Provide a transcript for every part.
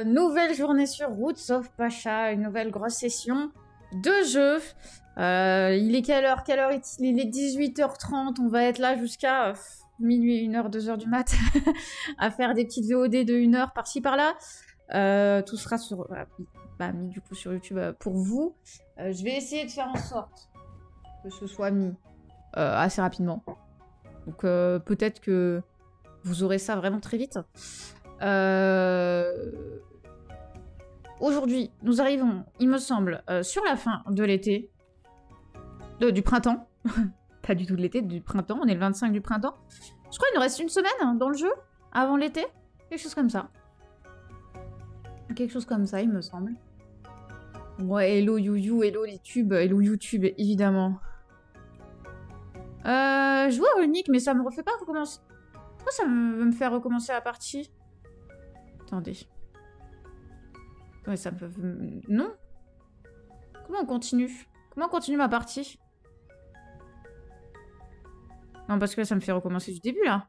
Nouvelle journée sur Roots of Pacha, une nouvelle grosse session de jeu. Il est quelle heure? Il est 18h30, on va être là jusqu'à minuit, 1h, 2h du mat à faire des petites VOD de 1 heure par-ci par-là. Tout sera sur, mis du coup sur YouTube pour vous. Je vais essayer de faire en sorte que ce soit mis assez rapidement. Donc peut-être que vous aurez ça vraiment très vite. Aujourd'hui, nous arrivons, il me semble, sur la fin de l'été. Du printemps. Pas du tout de l'été, du printemps. On est le 25 du printemps. Je crois qu'il nous reste une semaine dans le jeu, avant l'été. Quelque chose comme ça. Quelque chose comme ça, il me semble. Ouais, hello YouYou, hello les tubes, hello YouTube, évidemment. Joueur unique, mais ça me refait pas recommencer. Pourquoi ça veut me faire recommencer la partie? Attendez. Ouais, ça me... Non. Comment on continue? Comment on continue ma partie? Non, parce que là, ça me fait recommencer du début, là.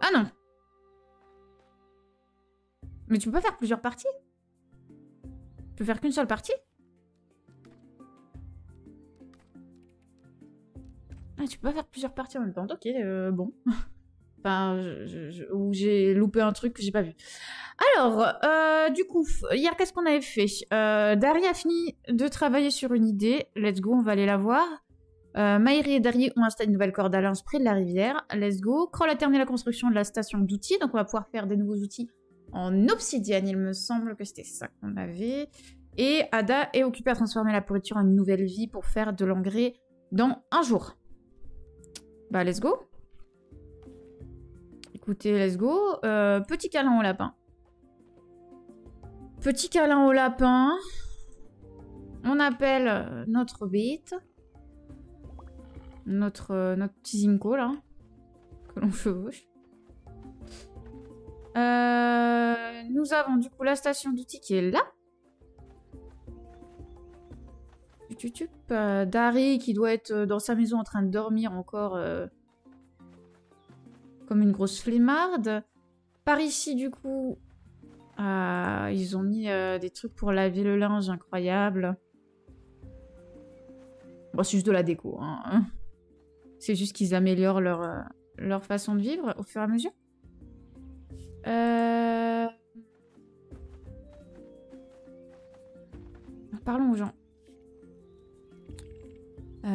Ah non. Mais tu peux pas faire plusieurs parties? Tu peux faire qu'une seule partie? Ah, tu peux pas faire plusieurs parties en même temps. Ok, bon. Enfin, ou j'ai loupé un truc que j'ai pas vu. Alors, du coup, hier, qu'est-ce qu'on avait fait? Dari a fini de travailler sur une idée. Let's go, on va aller la voir. Maïri et Dari ont installé une nouvelle corde à linge près de la rivière. Let's go. Kroll a terminé la construction de la station d'outils. Donc, on va pouvoir faire des nouveaux outils en obsidienne. Il me semble que c'était ça qu'on avait. Et Ada est occupée à transformer la pourriture en une nouvelle vie pour faire de l'engrais dans un jour. Bah, let's go. Écoutez, let's go. Petit câlin au lapin. Petit câlin au lapin. On appelle notre bête. Notre petit Zinco, là. Que l'on chevauche. Nous avons du coup la station d'outils qui est là. Dari qui doit être dans sa maison en train de dormir encore comme une grosse flemmarde. Par ici, du coup, ils ont mis des trucs pour laver le linge incroyable. Bon, c'est juste de la déco. Hein. C'est juste qu'ils améliorent leur façon de vivre au fur et à mesure. Parlons aux gens.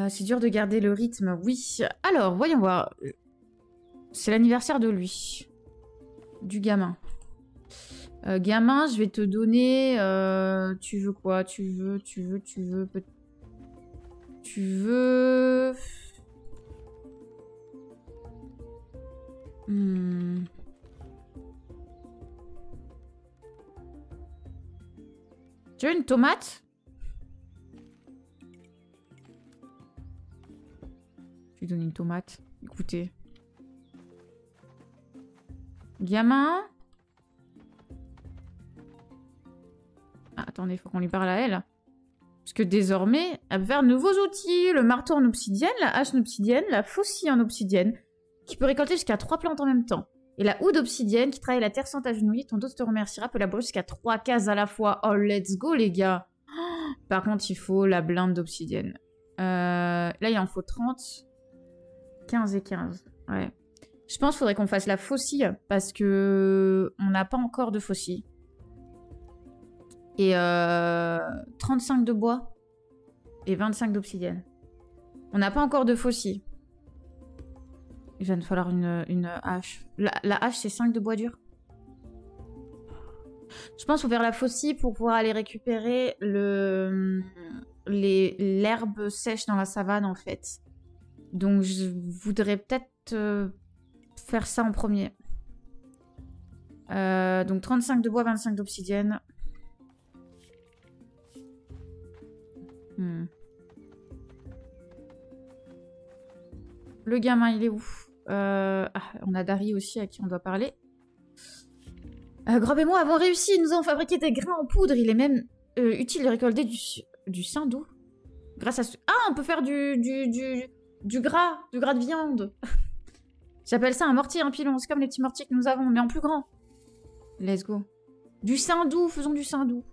C'est dur de garder le rythme, oui. Alors, voyons voir. C'est l'anniversaire de lui. Du gamin. Gamin, je vais te donner... tu veux quoi? Tu veux... Tu veux une tomate? Je vais donner une tomate. Écoutez. Gamin. Ah, attendez, il faut qu'on lui parle à elle. Parce que désormais, elle peut faire de nouveaux outils. Le marteau en obsidienne, la hache en obsidienne, la faucille en obsidienne, qui peut récolter jusqu'à 3 plantes en même temps. Et la houe d'obsidienne, qui travaille la terre sans t'agenouiller, ton dos te remerciera, peut labourer jusqu'à 3 cases à la fois. Oh, let's go, les gars. Oh, par contre, il faut la blinde d'obsidienne. Là, il en faut 30. 15 et 15. Ouais. Je pense qu'il faudrait qu'on fasse la faucille, parce que on n'a pas encore de faucille. Et 35 de bois et 25 d'obsidienne. On n'a pas encore de faucille. Il va nous falloir une hache. La hache, c'est 5 de bois dur. Je pense qu'il faut faire la faucille pour pouvoir aller récupérer l'herbe sèche dans la savane, en fait. Donc, je voudrais peut-être faire ça en premier. Donc, 35 de bois, 25 d'obsidienne. Le gamin, il est où? On a Dari aussi à qui on doit parler. Grob et moi avons réussi. Nous avons fabriqué des grains en poudre. Il est même utile de récolter du sein d'eau. Grâce à ce... Ah, on peut faire du gras de viande. J'appelle ça un mortier, un pilon. C'est comme les petits mortiers que nous avons, mais en plus grand. Let's go. Du Sindou, faisons du Sindou.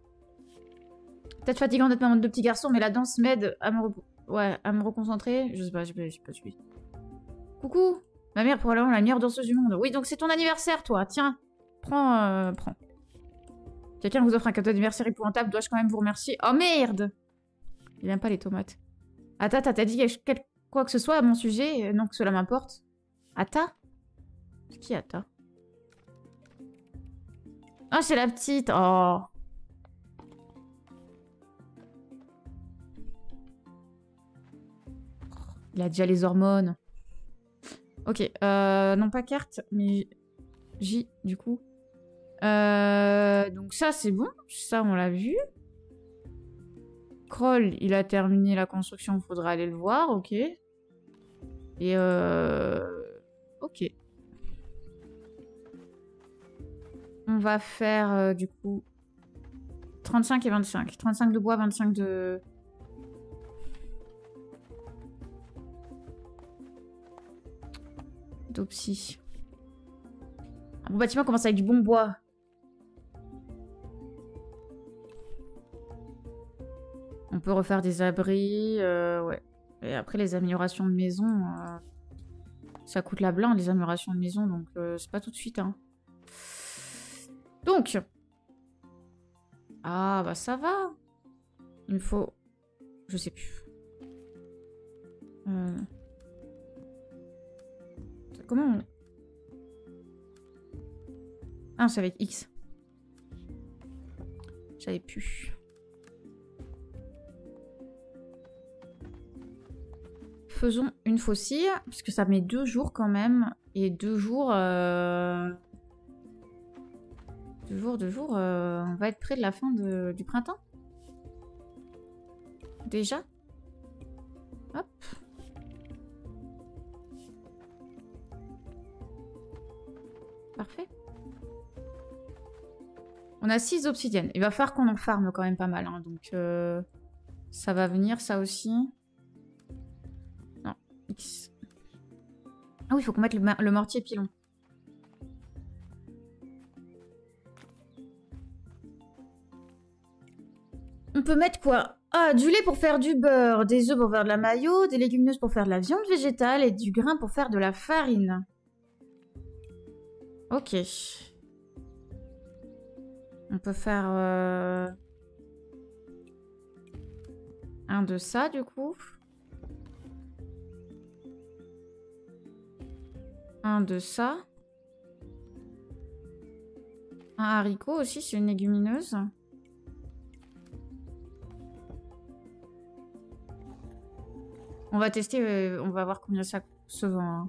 Peut-être fatigant d'être maman de petits garçons, mais la danse m'aide à me reconcentrer. Je sais pas, j'ai pas suivi. Coucou. Ma mère, probablement la meilleure danseuse du monde. Oui, donc c'est ton anniversaire, toi. Tiens, prends. Quelqu'un vous offre un cadeau d'anniversaire épouvantable. Dois-je quand même vous remercier? Oh merde! Il aime pas les tomates. Ata, t'as dit quoi que ce soit à mon sujet? Non, que cela m'importe. Ata? C'est qui Ata? Ah, c'est la petite. Oh. Il a déjà les hormones. Ok, non pas carte, mais J, du coup. Donc ça, c'est bon. Ça, on l'a vu. Kroll, il a terminé la construction, il faudra aller le voir, ok. Et ok. On va faire, du coup, 35 et 25. 35 de bois, 25 de... d'opsie. Un bon bâtiment commence avec du bon bois. On peut refaire des abris, ouais. Et après, les améliorations de maison, ça coûte la blinde, les améliorations de maison, donc c'est pas tout de suite, hein. Donc. Ah, bah ça va. Il me faut... Je sais plus. Comment on... Ah, c'est avec X. J'avais plus. Faisons une faucille, parce que ça met 2 jours quand même. Et 2 jours... 2 jours, on va être près de la fin du printemps. Déjà. Hop. Parfait. On a 6 obsidiennes. Il va falloir qu'on en farme quand même pas mal. Hein, donc ça va venir, ça aussi. Non. X. Ah oui, il faut qu'on mette le mortier pilon. On peut mettre quoi? Ah, du lait pour faire du beurre, des œufs pour faire de la mayo, des légumineuses pour faire de la viande végétale et du grain pour faire de la farine. Ok. On peut faire un de ça, du coup. Un de ça. Un haricot aussi, c'est une légumineuse. On va tester, on va voir combien ça se vend.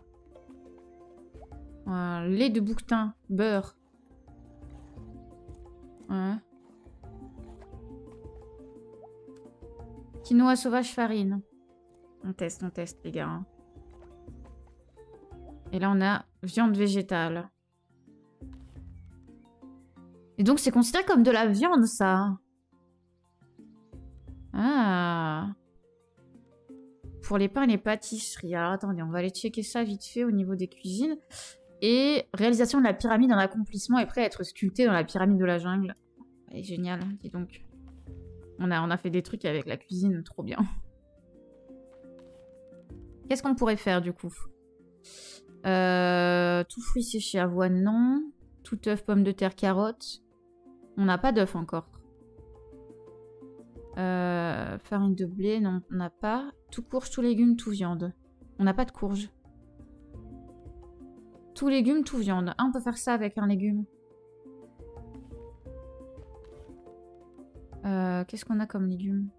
Hein. Lait de bouquetin, beurre. Ouais. Quinoa sauvage farine. On teste les gars. Hein. Et là on a viande végétale. Et donc c'est considéré comme de la viande ça. Ah. Pour les pains et les pâtisseries. Alors attendez, on va aller checker ça vite fait au niveau des cuisines. Et réalisation de la pyramide en accomplissement est prêt à être sculpté dans la pyramide de la jungle. Elle est géniale, dis donc. On a fait des trucs avec la cuisine, trop bien. Qu'est-ce qu'on pourrait faire du coup? Tout fruit séché, avoine, non. Tout œuf, pomme de terre, carotte. On n'a pas d'œuf encore. Farine de blé, non, on n'a pas. Tout courge, tout légumes, tout viande. On n'a pas de courge. Tout légumes, tout viande. Ah, on peut faire ça avec un légume. Qu'est-ce qu'on a comme légumes?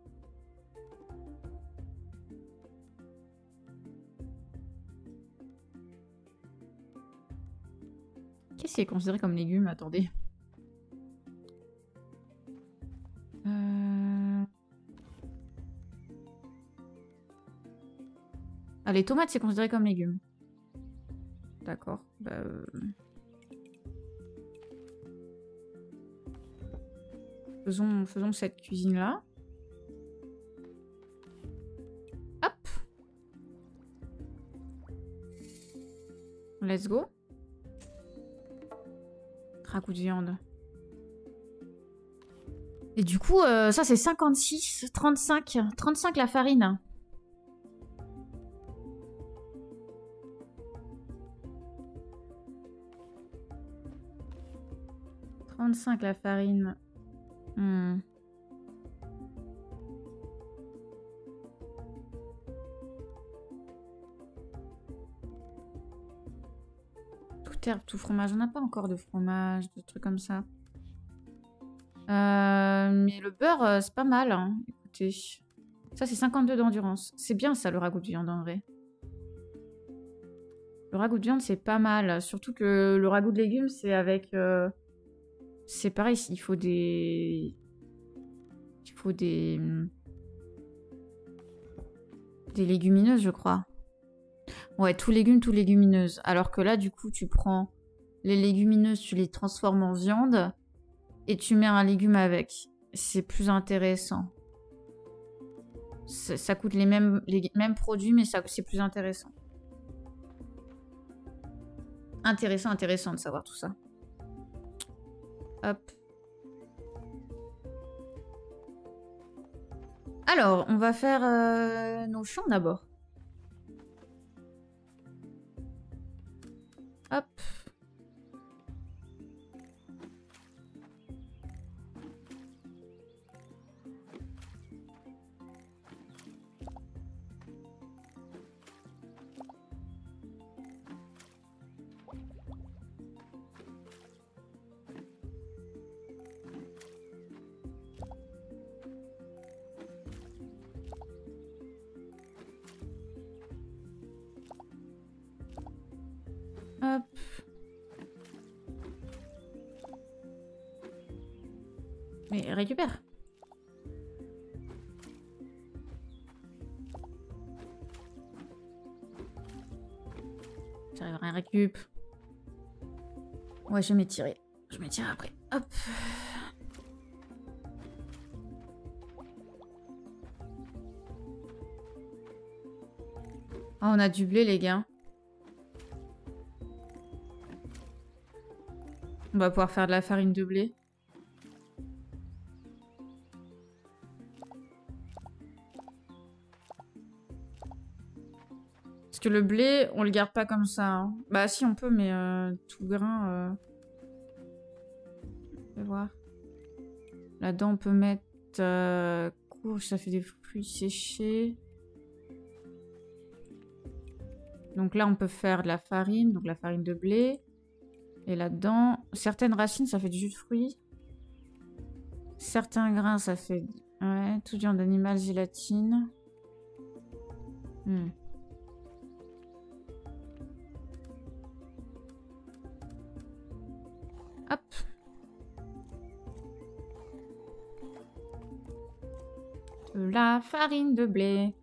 Qu'est-ce qui est considéré comme légumes? Attendez. Ah, les tomates, c'est considéré comme légumes. D'accord. Bah, faisons cette cuisine-là. Hop. Let's go. Ragoût de viande. Et du coup, ça c'est 56, 35. 35 la farine. « 35 la farine. Tout herbe, tout fromage. On n'a pas encore de fromage, de trucs comme ça. Mais le beurre, c'est pas mal. Hein. Écoutez. Ça, c'est 52 d'endurance. C'est bien ça, le ragoût de viande, en vrai. Le ragoût de viande, c'est pas mal. Surtout que le ragoût de légumes, c'est avec... C'est pareil, il faut des... Il faut des... Des légumineuses, je crois. Ouais, tout légumes, tout légumineuses. Alors que là, du coup, tu prends les légumineuses, tu les transformes en viande et tu mets un légume avec. C'est plus intéressant. Ça coûte les mêmes produits, mais c'est plus intéressant. Intéressant de savoir tout ça. Hop. Alors, on va faire nos champs d'abord. Hop. Hop. Mais récupère. J'arriverai à récup. Ouais, je vais m'étirer. Je m'étire après. Hop. Oh, on a du blé, les gars. On va pouvoir faire de la farine de blé. Parce que le blé, on le garde pas comme ça. Hein. Bah si, on peut, mais tout grain... On va voir. Là-dedans, on peut mettre... courge, ça fait des fruits séchés. Donc là, on peut faire de la farine, donc la farine de blé. Et là-dedans, certaines racines, ça fait du jus de fruits. Certains grains, ça fait... Ouais, toute viande animale, gélatine. Hop. De la farine de blé.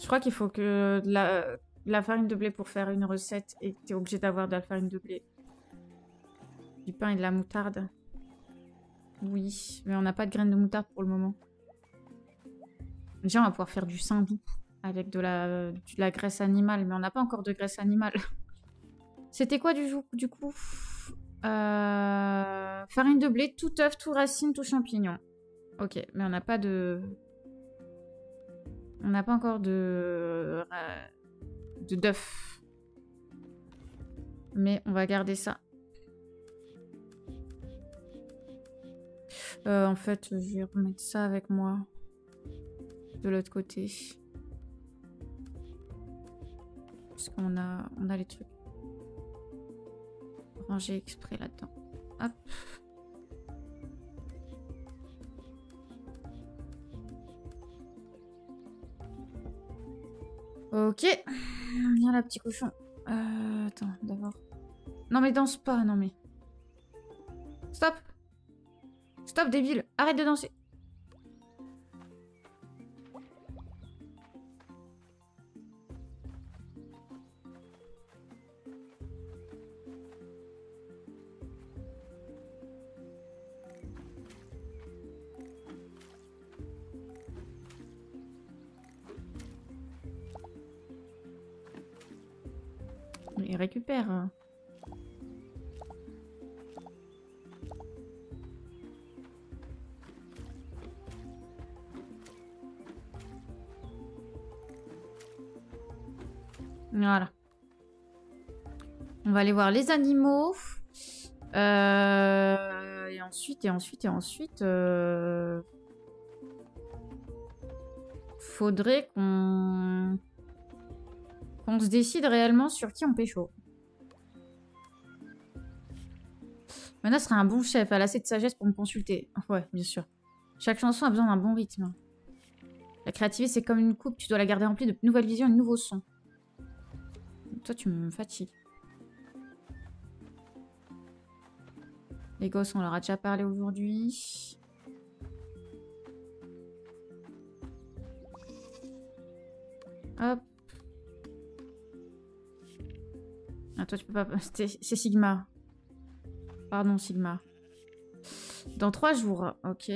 Je crois qu'il faut que la farine de blé pour faire une recette et tu es obligé d'avoir de la farine de blé. Du pain et de la moutarde. Oui, mais on n'a pas de graines de moutarde pour le moment. Déjà, on va pouvoir faire du saindoux avec de la graisse animale, mais on n'a pas encore de graisse animale. C'était quoi du coup farine de blé, tout œuf, tout racine, tout champignon. Ok, mais on n'a pas de... On n'a pas encore d'œuf. Mais on va garder ça. En fait, je vais remettre ça avec moi. De l'autre côté. Parce qu'on a les trucs. Ranger exprès là-dedans. Hop. Ok. Viens là, petit cochon. Attends, d'abord. Non mais danse pas, non mais. Stop. Stop, débile. Arrête de danser. Il récupère. Voilà. On va aller voir les animaux. Et ensuite... Faudrait qu'on se décide réellement sur qui on pécho. Mana sera un bon chef, elle a assez de sagesse pour me consulter. Ouais, bien sûr. Chaque chanson a besoin d'un bon rythme. La créativité, c'est comme une coupe, tu dois la garder remplie de nouvelles visions et de nouveaux sons. Toi, tu me fatigues. Les gosses, on leur a déjà parlé aujourd'hui. Hop. Ah, toi, tu peux pas... C'est Sigma. Pardon, Sigma. Dans 3 jours. Ok.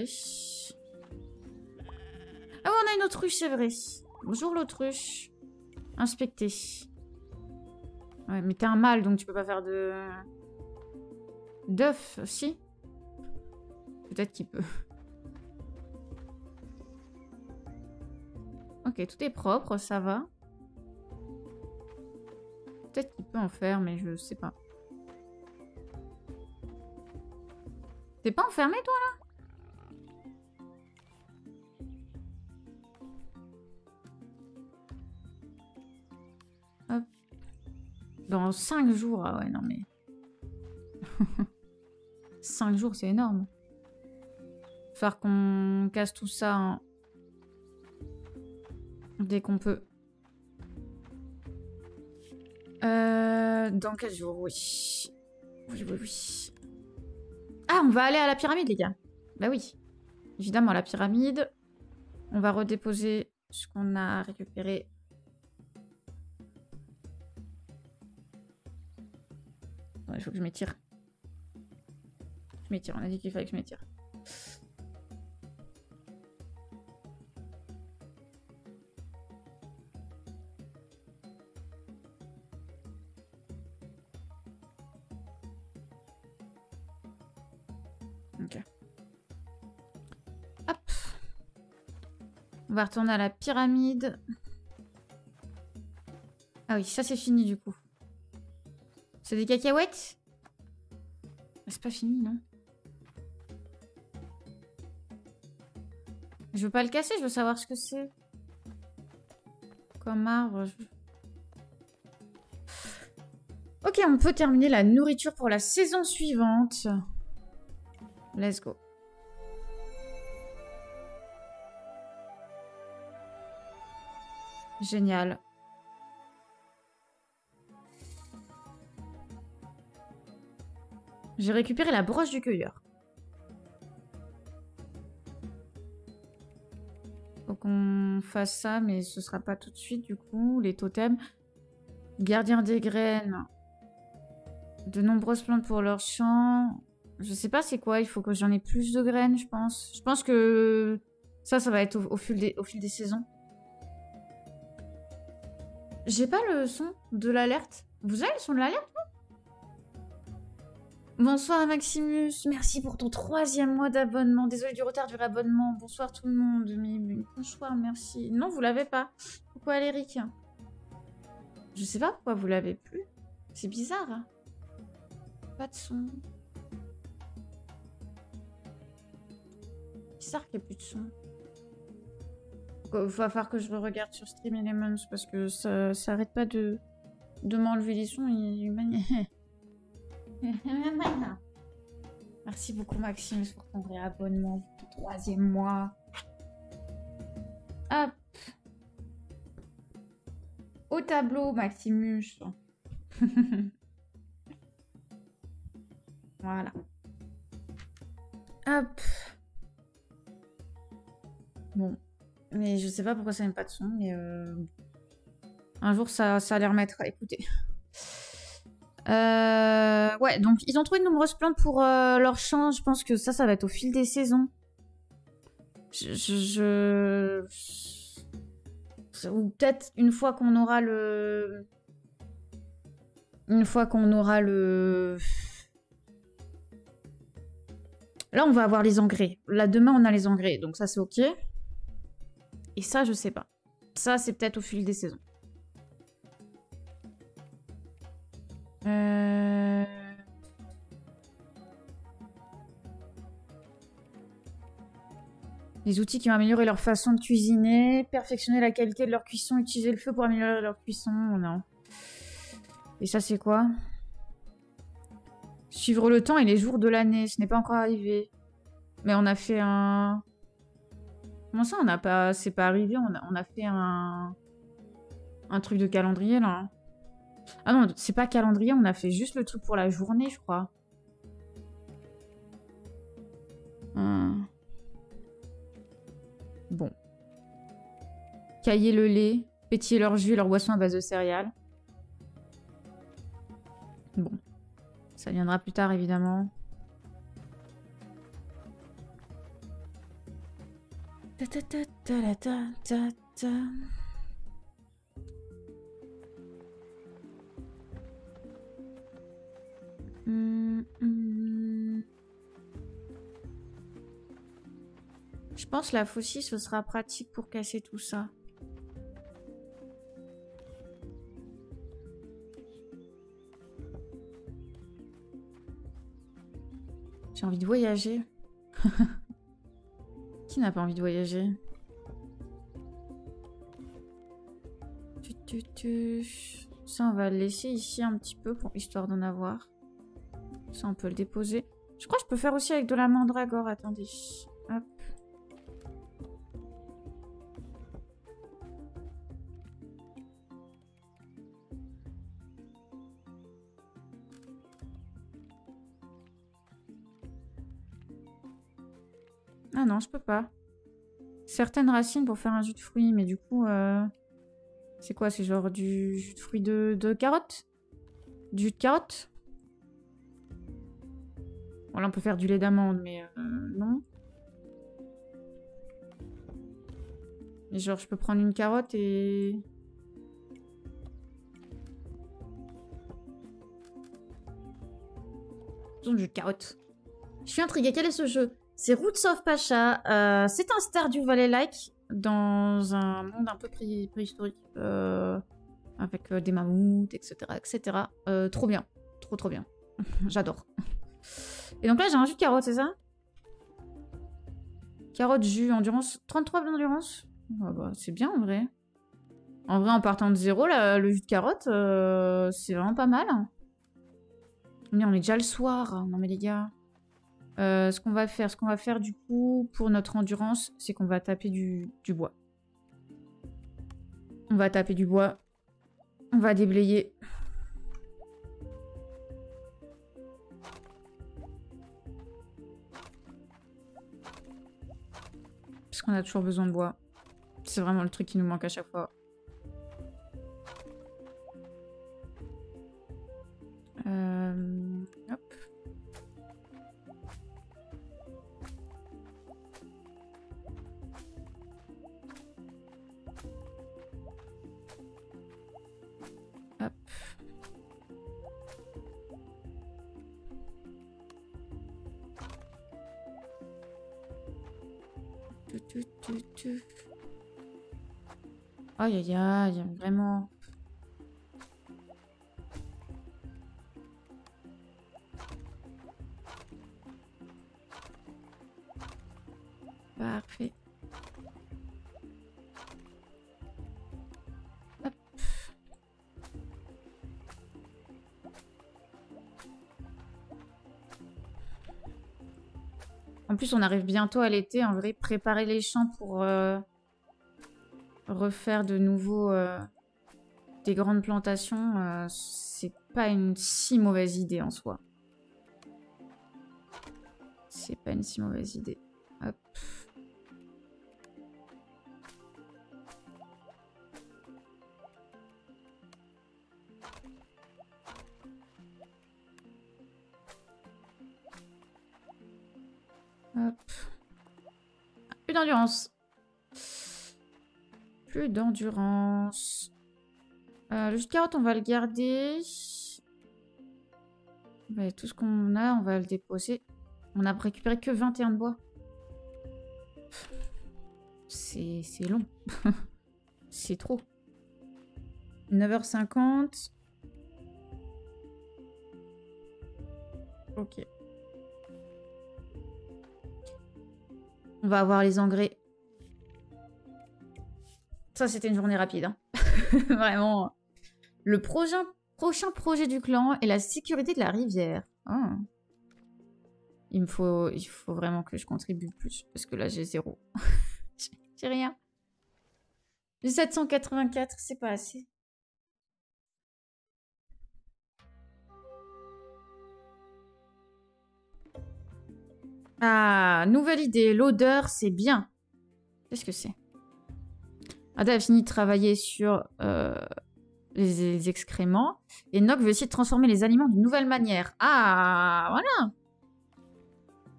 Ah ouais, on a une autruche, c'est vrai. Bonjour, l'autruche. Inspecter. Ouais, mais t'es un mâle, donc tu peux pas faire de... d'œuf, si. Peut-être qu'il peut. Ok, tout est propre, ça va. Peut-être qu'il peut en faire, mais je sais pas. T'es pas enfermé, toi, là? Hop. Dans 5 jours, ah ouais, non mais... 5 jours, c'est énorme. Faire qu'on casse tout ça hein, dès qu'on peut. Dans 4 jours, oui. Oui. Ah, on va aller à la pyramide, les gars. Bah oui. Évidemment, la pyramide. On va redéposer ce qu'on a récupéré. Attends, il faut que je m'étire. Je m'étire, on a dit qu'il fallait que je m'étire. Ok. Hop. On va retourner à la pyramide. Ah oui, ça c'est fini du coup. C'est des cacahuètes? C'est pas fini, non? Je veux pas le casser, je veux savoir ce que c'est. Comme arbre. Ok, on peut terminer la nourriture pour la saison suivante. Let's go. Génial. J'ai récupéré la broche du cueilleur. Faut qu'on fasse ça, mais ce sera pas tout de suite du coup. Les totems. Gardien des graines. De nombreuses plantes pour leur champ. Je sais pas c'est quoi, il faut que j'en ai plus de graines, je pense. Je pense que ça va être au fil des saisons. J'ai pas le son de l'alerte. Vous avez le son de l'alerte, non? Bonsoir Maximus, merci pour ton 3e mois d'abonnement. Désolé du retard du réabonnement. Bonsoir tout le monde. Mais bonsoir, merci. Non, vous l'avez pas. Pourquoi Aléric? Je sais pas pourquoi vous l'avez plus. C'est bizarre. Hein, pas de son. Bizarre qu'il n'y ait plus de son. Il va falloir que je regarde sur Stream Elements parce que ça arrête pas de m'enlever les sons. Merci beaucoup Maxime pour ton réabonnement pour ton 3e mois. Hop. Au tableau Maximus. Voilà. Hop. Bon. Mais je sais pas pourquoi ça n'aime pas de son, mais un jour ça allait remettre. Écoutez. Ouais, donc ils ont trouvé de nombreuses plantes pour leur champ. Je pense que ça va être au fil des saisons. Ou peut-être une fois qu'on aura le... Là, on va avoir les engrais. Là, demain, on a les engrais. Donc ça, c'est ok. Et ça, je sais pas. Ça, c'est peut-être au fil des saisons. Les outils qui vont améliorer leur façon de cuisiner, perfectionner la qualité de leur cuisson, utiliser le feu pour améliorer leur cuisson. Non. Et ça, c'est quoi? Suivre le temps et les jours de l'année. Ce n'est pas encore arrivé. Mais on a fait un... Comment ça, on n'a pas... C'est pas arrivé, on a fait un truc de calendrier, là. Ah non, c'est pas calendrier, on a fait juste le truc pour la journée, je crois. Bon. Cailler le lait, pétiller leur jus et leur boisson à base de céréales. Bon. Ça viendra plus tard, évidemment. Ta ta ta ta ta ta ta. Je pense que la faucille, ce sera pratique pour casser tout ça. J'ai envie de voyager. Qui n'a pas envie de voyager? Ça, on va le laisser ici un petit peu, pour histoire d'en avoir. Ça, on peut le déposer. Je crois que je peux faire aussi avec de la mandragore. Attendez. Hop. Ah non, je peux pas. Certaines racines pour faire un jus de fruits, mais du coup... C'est quoi? C'est genre du jus de fruits de carotte? Du jus de carotte? Bon, là, on peut faire du lait d'amande, mais non. Et genre, je peux prendre une carotte et... Du jus de carotte. Je suis intriguée. Quel est ce jeu? C'est Roots of Pacha. C'est un Stardew Valley-like dans un monde un peu préhistorique. Avec des mammouths, etc. etc. Trop bien. Trop bien. J'adore. Et donc là, j'ai un jus de carotte, c'est ça? Carotte, jus, endurance. 33 d'endurance. Ah bah, c'est bien en vrai. En vrai, en partant de zéro, là, le jus de carotte, c'est vraiment pas mal. Mais on est déjà le soir. Non mais les gars. Ce qu'on va faire du coup pour notre endurance, c'est qu'on va taper du bois. On va taper du bois. On va déblayer. Parce qu'on a toujours besoin de bois. C'est vraiment le truc qui nous manque à chaque fois. Hop. Hop. Aïe aïe aïe, vraiment. Parfait. Hop. En plus, on arrive bientôt à l'été. En vrai, préparer les champs pour refaire de nouveau des grandes plantations, c'est pas une si mauvaise idée en soi. C'est pas une si mauvaise idée. Hop. Hop. Plus d'endurance. Plus d'endurance. Le jus de carotte, on va le garder. Ouais, tout ce qu'on a, on va le déposer. On a récupéré que 21 de bois. C'est long. C'est trop. 9h50. Ok. On va avoir les engrais. Ça, c'était une journée rapide. Hein. Vraiment. Le prochain projet du clan est la sécurité de la rivière. Oh. Il faut vraiment que je contribue plus. Parce que là, j'ai 0. J'ai rien. J'ai 784, c'est pas assez. Ah, nouvelle idée. L'odeur, c'est bien. Qu'est-ce que c'est? Ada a fini de travailler sur les excréments. Et Nock veut essayer de transformer les aliments d'une nouvelle manière. Ah, voilà.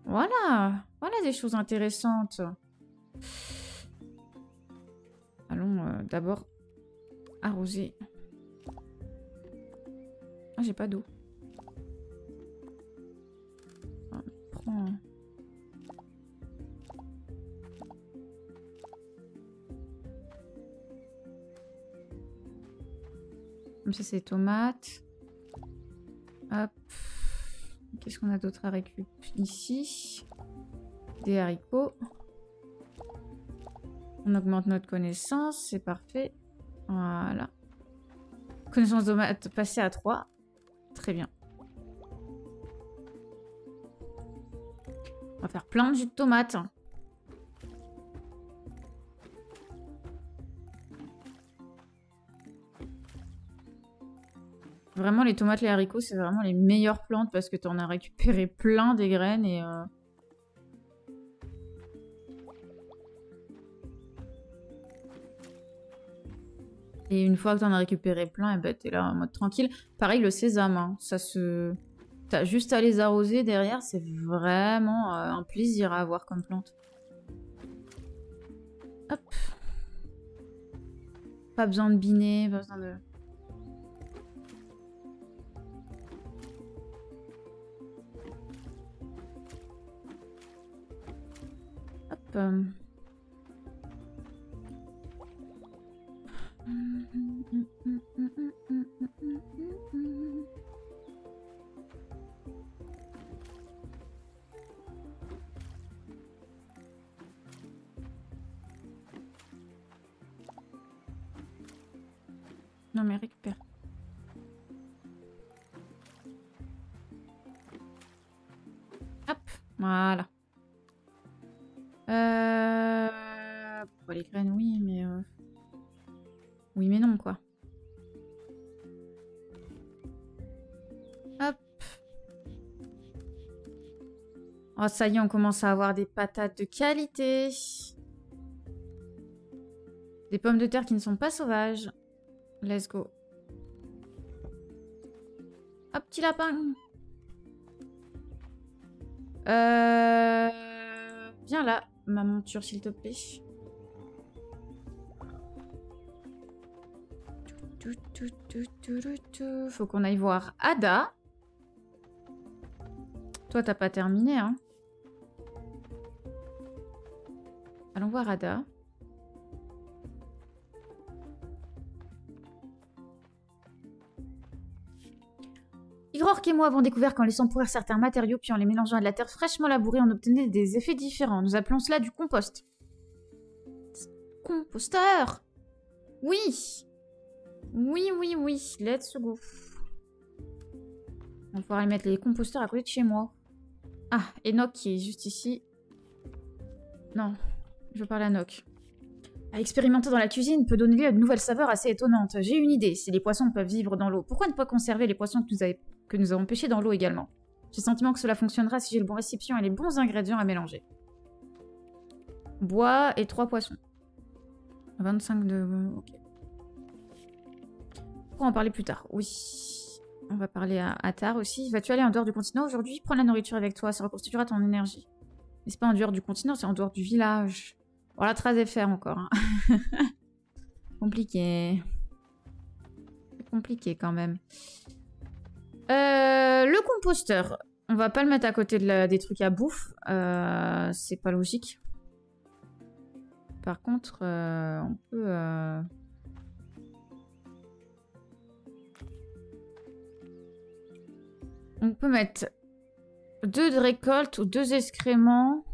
Voilà. Voilà des choses intéressantes. Allons d'abord arroser. Ah, j'ai pas d'eau. Prends... Comme ça, c'est les tomates. Hop. Qu'est-ce qu'on a d'autre à récupérer ici? Des haricots. On augmente notre connaissance, c'est parfait. Voilà. Connaissance de maths passée à 3. Très bien. On va faire plein de jus de tomates. Vraiment, les tomates, les haricots, c'est vraiment les meilleures plantes parce que tu en as récupéré plein des graines et... Et une fois que t'en as récupéré plein, et ben t'es là en mode tranquille. Pareil, le sésame, hein, ça se... T'as juste à les arroser derrière, c'est vraiment un plaisir à avoir comme plante. Hop. Pas besoin de biner, pas besoin de... Hop. Non mais récupère. Hop, voilà. Bon, les graines, oui, mais... Oui, mais non, quoi. Hop. Oh, ça y est, on commence à avoir des patates de qualité. Des pommes de terre qui ne sont pas sauvages. Let's go. Hop, petit lapin. Viens là, ma monture, s'il te plaît. Faut qu'on aille voir Ada. Toi, t'as pas terminé, hein. Allons voir Ada. Igrork et moi avons découvert qu'en laissant pourrir certains matériaux puis en les mélangeant à de la terre fraîchement labourée, on obtenait des effets différents. Nous appelons cela du compost. Composteur! Oui! Oui, oui, oui. Let's go. On va pouvoir aller mettre les composteurs à côté de chez moi. Ah, Enoch qui est juste ici. Non, je veux parler à Enoch. À expérimenter dans la cuisine peut donner lieu à de nouvelles saveurs assez étonnantes. J'ai une idée, si les poissons peuvent vivre dans l'eau, pourquoi ne pas conserver les poissons que nous avons pêchés dans l'eau également? J'ai le sentiment que cela fonctionnera si j'ai le bon récipient et les bons ingrédients à mélanger. Bois et 3 poissons. 25 de... Ok. On pourra en parler plus tard. Oui. On va parler à Atar aussi. Vas-tu aller en dehors du continent aujourd'hui? Prends la nourriture avec toi, ça reconstituera ton énergie. Mais c'est pas en dehors du continent, c'est en dehors du village. Voilà, très à faire encore. Hein. Compliqué. C'est compliqué quand même. Le composteur. On va pas le mettre à côté de des trucs à bouffe. C'est pas logique. Par contre, on peut... On peut mettre 2 de récolte ou 2 excréments.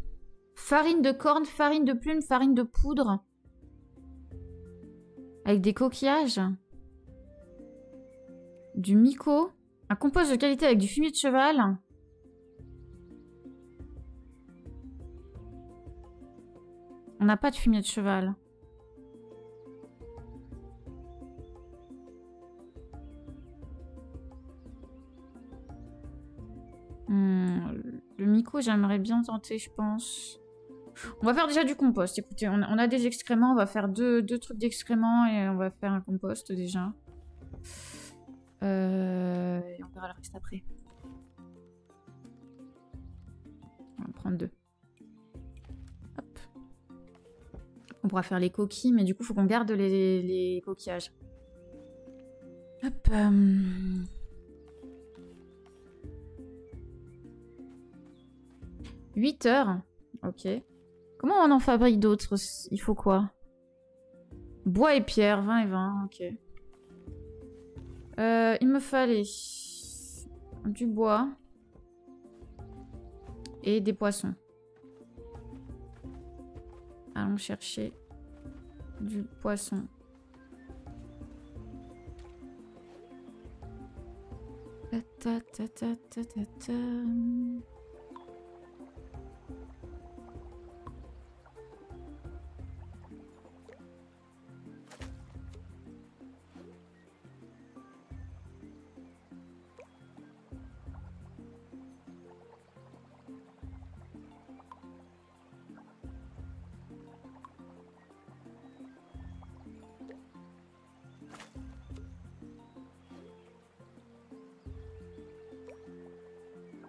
Farine de corne, farine de plume, farine de poudre. Avec des coquillages. Du mico. Un compost de qualité avec du fumier de cheval. On n'a pas de fumier de cheval. Le mico, j'aimerais bien tenter, je pense. On va faire déjà du compost. Écoutez, on a des excréments. On va faire deux trucs d'excréments et on va faire un compost déjà. Et on verra le reste après. On va prendre 2. Hop. On pourra faire les coquilles, mais du coup, il faut qu'on garde les coquillages. Hop. 8 heures. Ok. Comment on en fabrique d'autres? Il faut quoi? Bois et pierre, 20 et 20. Ok. Il me fallait du bois et des poissons. Allons chercher du poisson. Ta ta ta ta ta ta.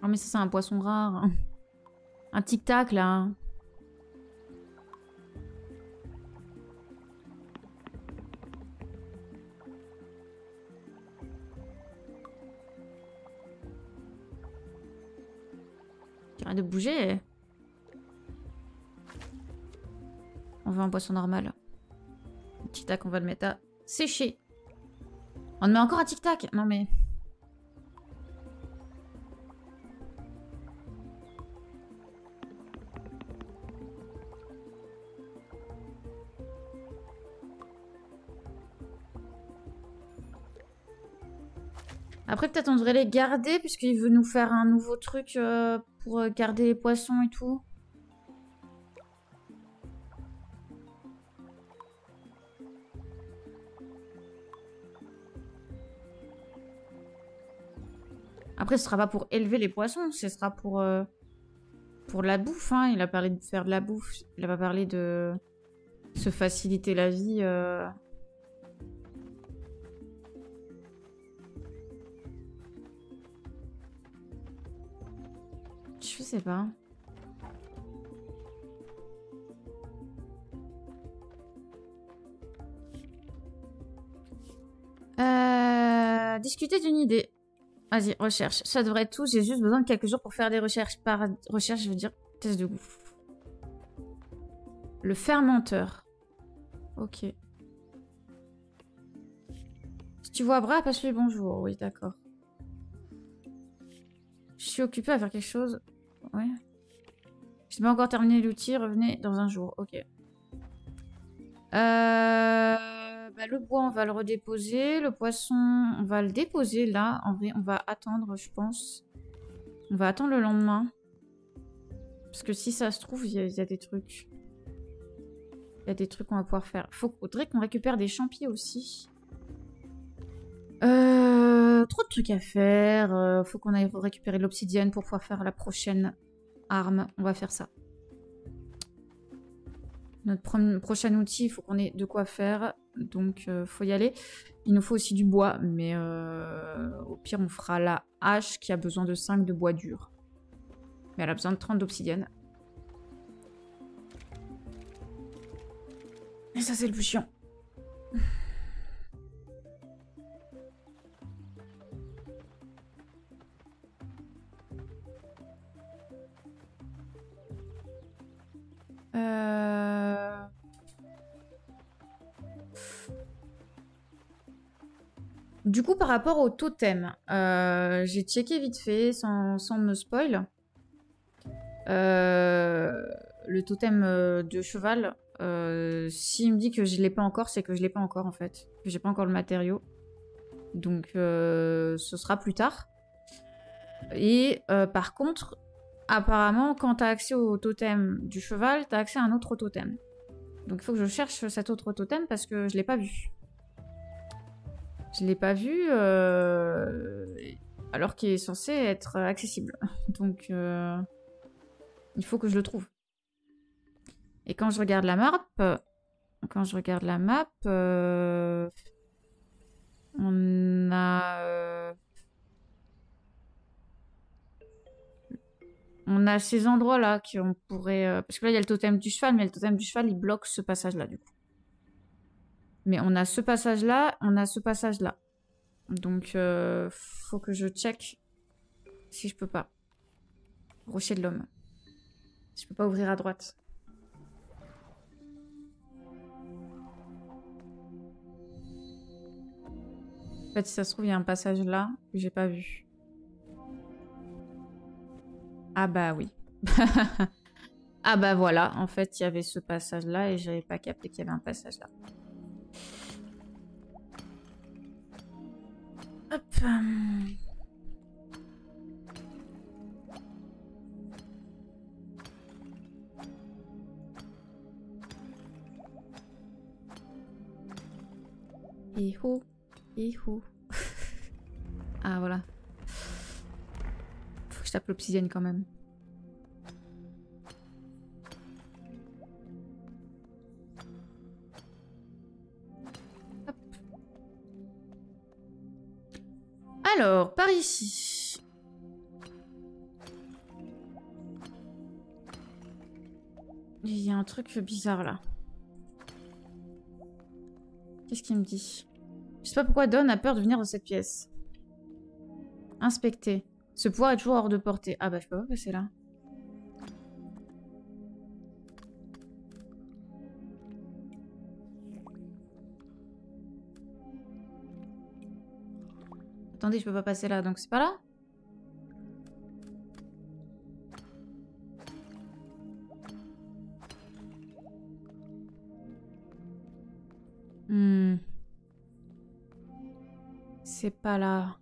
Oh mais ça c'est un poisson rare. Un tic-tac là. Arrête de bouger. On veut un poisson normal. Un tic-tac, on va le mettre à sécher. On met encore un tic-tac. Non mais... Après, peut-être on devrait les garder, puisqu'il veut nous faire un nouveau truc pour garder les poissons et tout. Après, ce sera pas pour élever les poissons, ce sera pour la bouffe. Hein. Il a parlé de faire de la bouffe. Il a pas parlé de se faciliter la vie. Je sais pas. Discuter d'une idée. Vas-y, recherche. Ça devrait être tout. J'ai juste besoin de quelques jours pour faire des recherches. Par recherche, je veux dire test de goût. Le fermenteur. Ok. Si tu vois Bras, passe-lui bonjour. Oui, d'accord. Je suis occupée à faire quelque chose. Ouais. Je n'ai pas encore terminé l'outil. Revenez dans un jour. Ok. Bah, le bois, on va le redéposer. Le poisson, on va le déposer là. En vrai, on va attendre, je pense. On va attendre le lendemain. Parce que si ça se trouve, il y a des trucs. Il y a des trucs qu'on va pouvoir faire. Faudrait qu'on récupère des champis aussi. Trop de trucs à faire. Faut qu'on aille récupérer de l'obsidienne pour pouvoir faire la prochaine arme. On va faire ça. Notre prochain outil, il faut qu'on ait de quoi faire. Donc, faut y aller. Il nous faut aussi du bois. Mais au pire, on fera la hache qui a besoin de 5 de bois dur. Mais elle a besoin de 30 d'obsidienne. Et ça, c'est le plus chiant. Du coup, par rapport au totem, j'ai checké vite fait sans me spoil. le totem de cheval, s'il me dit que je l'ai pas encore, c'est que je l'ai pas encore en fait. Que j'ai pas encore le matériau. Donc ce sera plus tard. Et par contre, apparemment, quand tu as accès au totem du cheval, tu as accès à un autre totem. Donc il faut que je cherche cet autre totem parce que je l'ai pas vu. Je l'ai pas vu alors qu'il est censé être accessible. Donc il faut que je le trouve. Et quand je regarde la map, on a ces endroits-là qu'on pourrait... parce que là, il y a le totem du cheval, mais le totem du cheval, il bloque ce passage-là, du coup. Mais on a ce passage-là, on a ce passage-là. Donc, faut que je check si je peux pas. Rocher de l'homme. Je peux pas ouvrir à droite. En fait, si ça se trouve, il y a un passage là que j'ai pas vu. Ah bah oui. Ah bah voilà, en fait, il y avait ce passage-là et j'avais pas capté qu'il y avait un passage là. Hop. Ihou. Ihou. Ah voilà. Faut que je tape l'obsidienne quand même. Hop. Alors, par ici. Il y a un truc bizarre là. Qu'est-ce qu'il me dit? Je sais pas pourquoi Dawn a peur de venir dans cette pièce. Inspecter. Ce pouvoir est toujours hors de portée. Ah bah je peux pas passer là. Attendez, je peux pas passer là, donc c'est pas là? C'est pas là.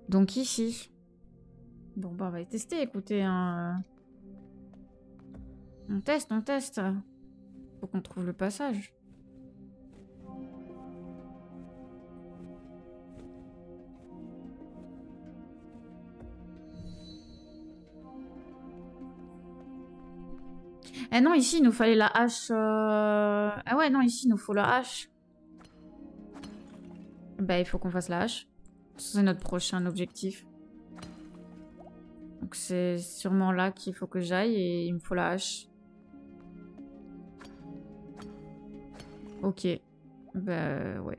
Donc ici. Bon, bah on va tester, écoutez. Hein. On teste, on teste. Faut qu'on trouve le passage. Eh non, ici, il nous fallait la hache. Ah ouais, non, ici, il nous faut la hache. Bah, il faut qu'on fasse la hache. C'est notre prochain objectif. Donc c'est sûrement là qu'il faut que j'aille et il me faut la hache. Ok. Bah ouais.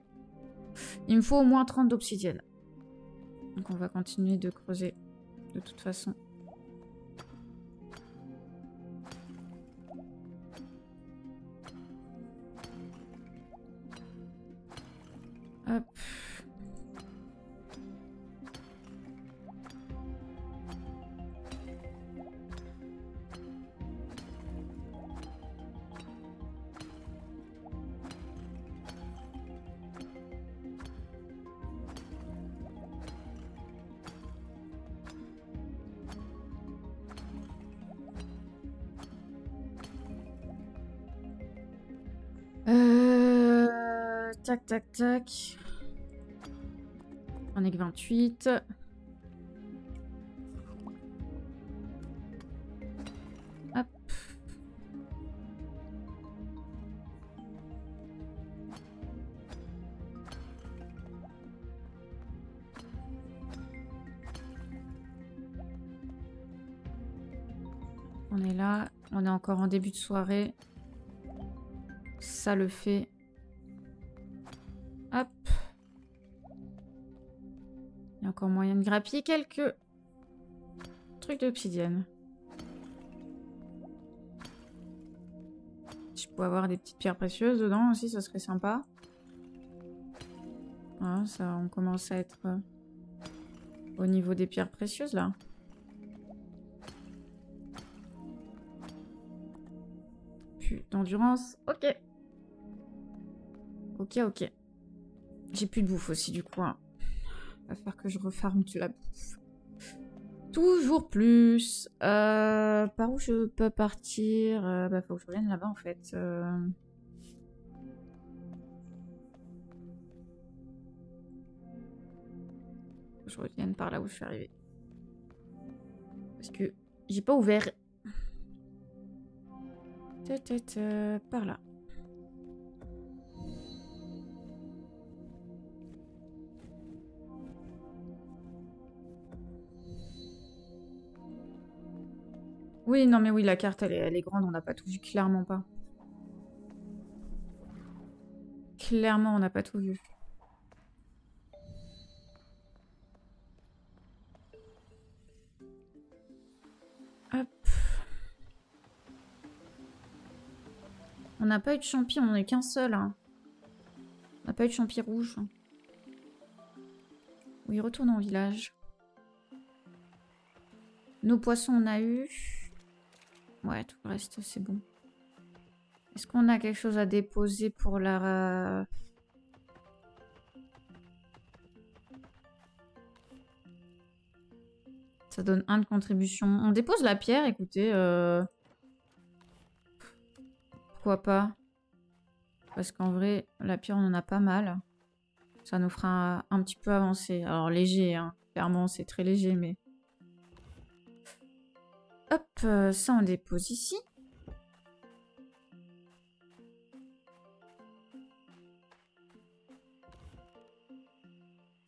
Il me faut au moins 30 d'obsidienne. Donc on va continuer de creuser de toute façon. Hop. Tac, tac, tac. On est que 28. Hop. On est là. On est encore en début de soirée. Ça le fait. Hop. Il y a encore moyen de grappiller quelques trucs d'obsidienne. Je peux avoir des petites pierres précieuses dedans aussi, ça serait sympa. Voilà, ça, on commence à être au niveau des pierres précieuses là. plus d'endurance. Ok. Ok, ok. J'ai plus de bouffe aussi, du coup. Hein. Va faire que je refarme de la bouffe. Toujours plus. Par où je peux partir? Bah, faut que je revienne là-bas, en fait. Faut que je revienne par là où je suis arrivée. Parce que j'ai pas ouvert. Par là. Oui, non, mais oui, la carte, elle est grande, on n'a pas tout vu, clairement pas. Clairement, on n'a pas tout vu. Hop. On n'a pas eu de champi, on n'en a qu'un seul. Hein. On n'a pas eu de champi rouge. Oui, retourne en village. Nos poissons, on a eu. Ouais, tout le reste, c'est bon. Est-ce qu'on a quelque chose à déposer pour la... Ça donne 1 de contribution. On dépose la pierre, écoutez. Pourquoi pas? Parce qu'en vrai, la pierre, on en a pas mal. Ça nous fera un petit peu avancer. Alors, léger, hein. Clairement, c'est très léger, mais... Hop, ça, on dépose ici.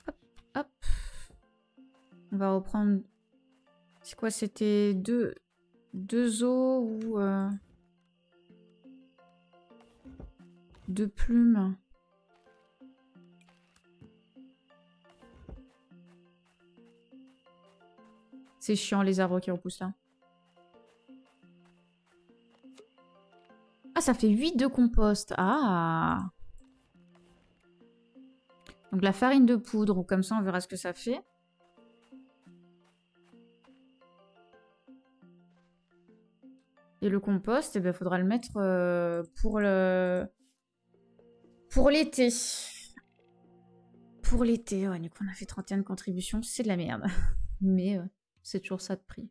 Hop, hop. On va reprendre... C'est quoi? C'était deux os ou... 2 plumes. C'est chiant les arbres qui repoussent là. Ah, ça fait 8 de compost. Ah. Donc la farine de poudre, comme ça on verra ce que ça fait. Et le compost, eh ben, faudra le mettre pour l'été. Pour l'été, ouais, du coup on a fait 31 de contribution, c'est de la merde. Mais c'est toujours ça de prix.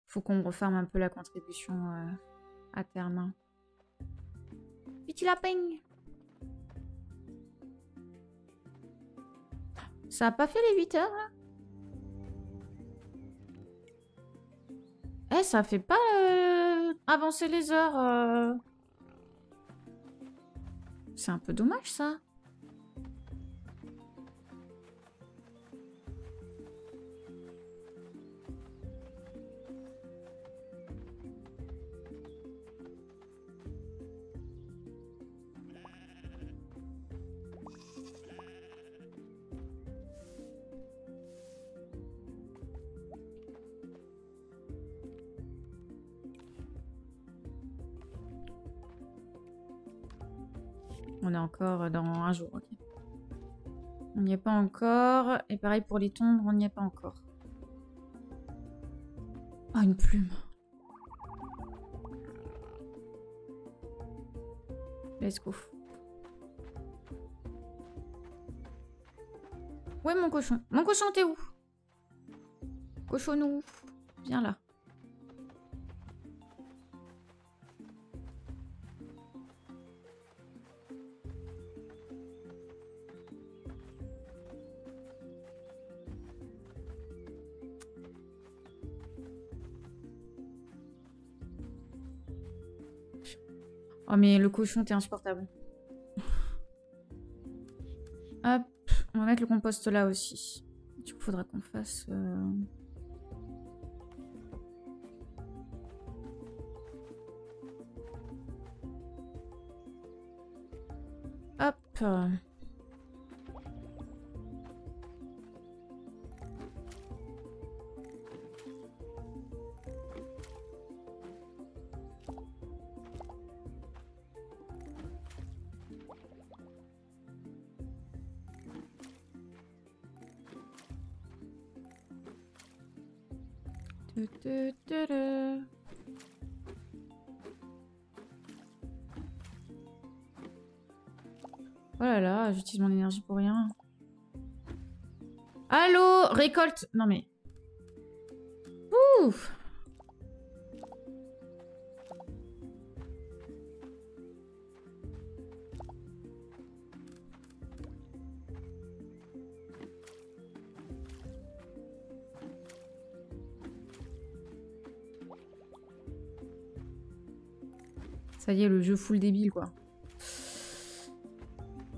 Faut qu'on referme un peu la contribution à terme. Petit lapin. Ça a pas fait les 8 heures là? Eh, ça fait pas avancer les heures. C'est un peu dommage ça. On est encore dans un jour, ok. On n'y est pas encore. Et pareil pour les tombes, on n'y est pas encore. Ah, une plume. Let's go. Où est mon cochon? Mon cochon, t'es où? Cochonou. Viens là. Oh mais le cochon, t'es insupportable. Hop, on va mettre le compost là aussi. Du coup, faudra qu'on fasse... Hop. là là, j'utilise mon énergie pour rien. Allô, récolte. Non mais... Ouf. Ça y est, le jeu full débile, quoi.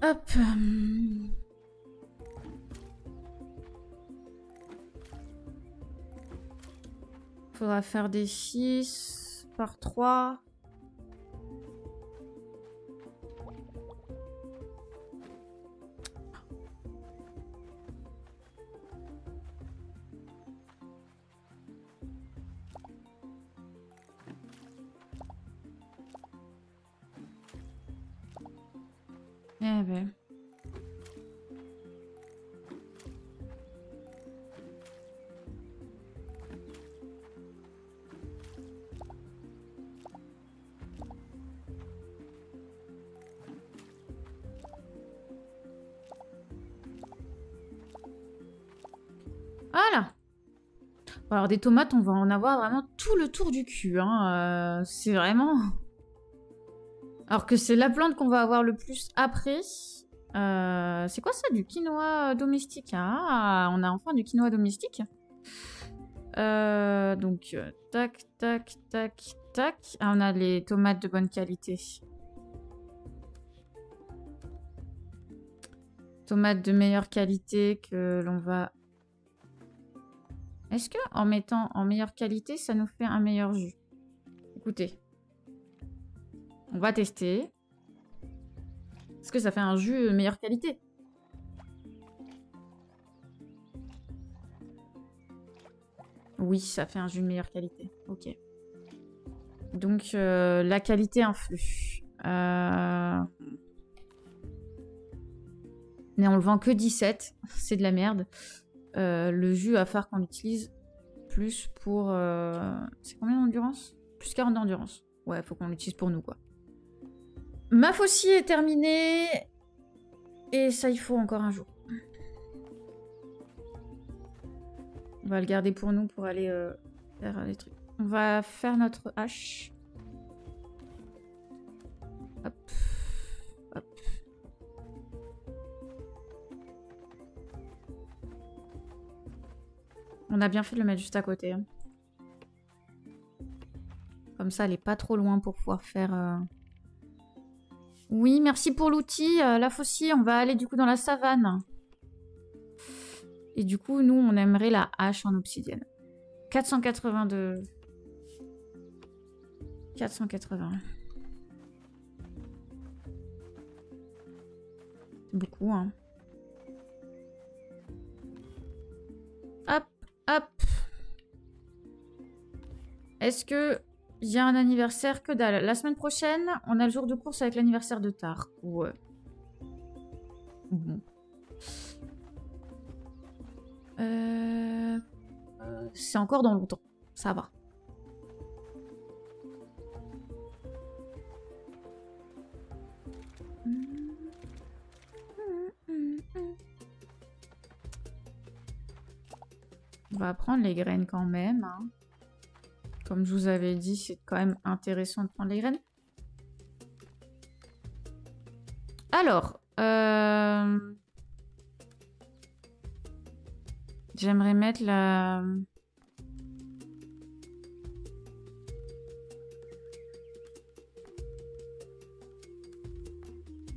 Hop. Faudra faire des 6 par 3. Eh ben. Voilà. Bon, alors des tomates, on va en avoir vraiment tout le tour du cul. Hein. C'est vraiment... Alors que c'est la plante qu'on va avoir le plus après. C'est quoi ça, du quinoa domestique? Ah, on a enfin du quinoa domestique. Donc, tac, tac, tac, tac. Ah, on a les tomates de bonne qualité. Tomates de meilleure qualité que l'on va... Est-ce que en mettant en meilleure qualité, ça nous fait un meilleur jus? Écoutez. On va tester. Est-ce que ça fait un jus de meilleure qualité? Oui, ça fait un jus de meilleure qualité. Ok. Donc, la qualité influe. Mais on le vend que 17. C'est de la merde. Le jus à phare qu'on utilise plus pour... C'est combien d'endurance? Plus 40 d'endurance. Ouais, faut qu'on l'utilise pour nous, quoi. Ma faucille est terminée. Et ça, il faut encore un jour. On va le garder pour nous pour aller faire des trucs. On va faire notre hache. Hop. Hop. On a bien fait de le mettre juste à côté. Hein. Comme ça, elle est pas trop loin pour pouvoir faire... Oui, merci pour l'outil. La faucille, on va aller du coup dans la savane. Et du coup, nous, on aimerait la hache en obsidienne. 482. 480. C'est beaucoup, hein. Hop, hop. Est-ce que il y a un anniversaire? Que dalle. La semaine prochaine, on a le jour de course avec l'anniversaire de Tar. Ouais. Bon. C'est encore dans longtemps. Ça va. On va prendre les graines quand même. Hein. Comme je vous avais dit, c'est quand même intéressant de prendre les graines. Alors, j'aimerais mettre la...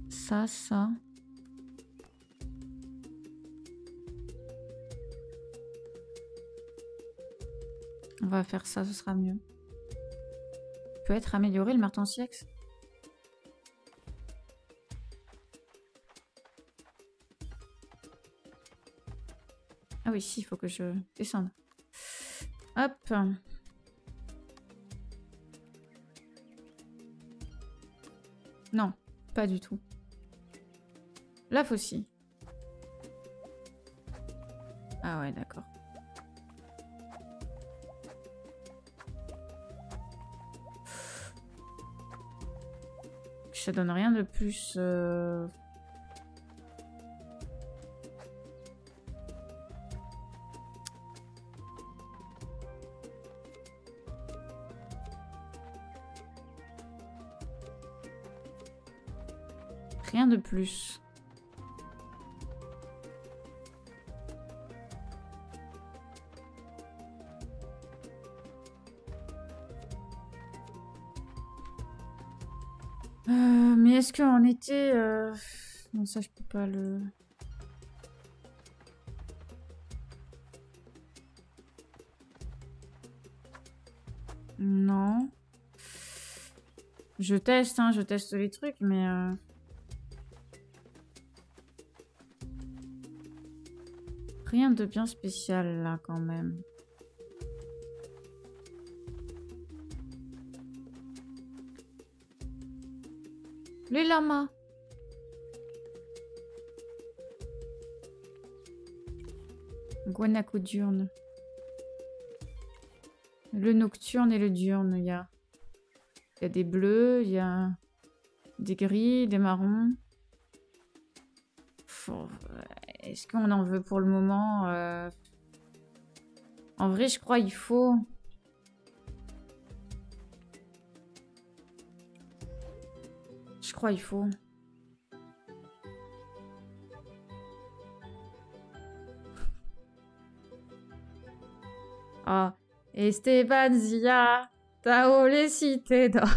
Ça. On va faire ça, ce sera mieux. Peut être amélioré le marteau-silex. Ah oui, si, il faut que je descende. Hop. Non, pas du tout. La faucille. Ah ouais, d'accord. Ça donne rien de plus... Rien de plus. Mais est-ce qu'en été... Non, ça, je peux pas le... Non. Je teste, hein, je teste les trucs, mais... Rien de bien spécial, là, quand même. Les lamas. Guanaco diurne. Le nocturne et le diurne, il y a des bleus, il y a des gris, des marrons. Est-ce qu'on en veut pour le moment En vrai, je crois il faut... Je crois il faut... Ah, Esteban Zia, Tao les cités d'or.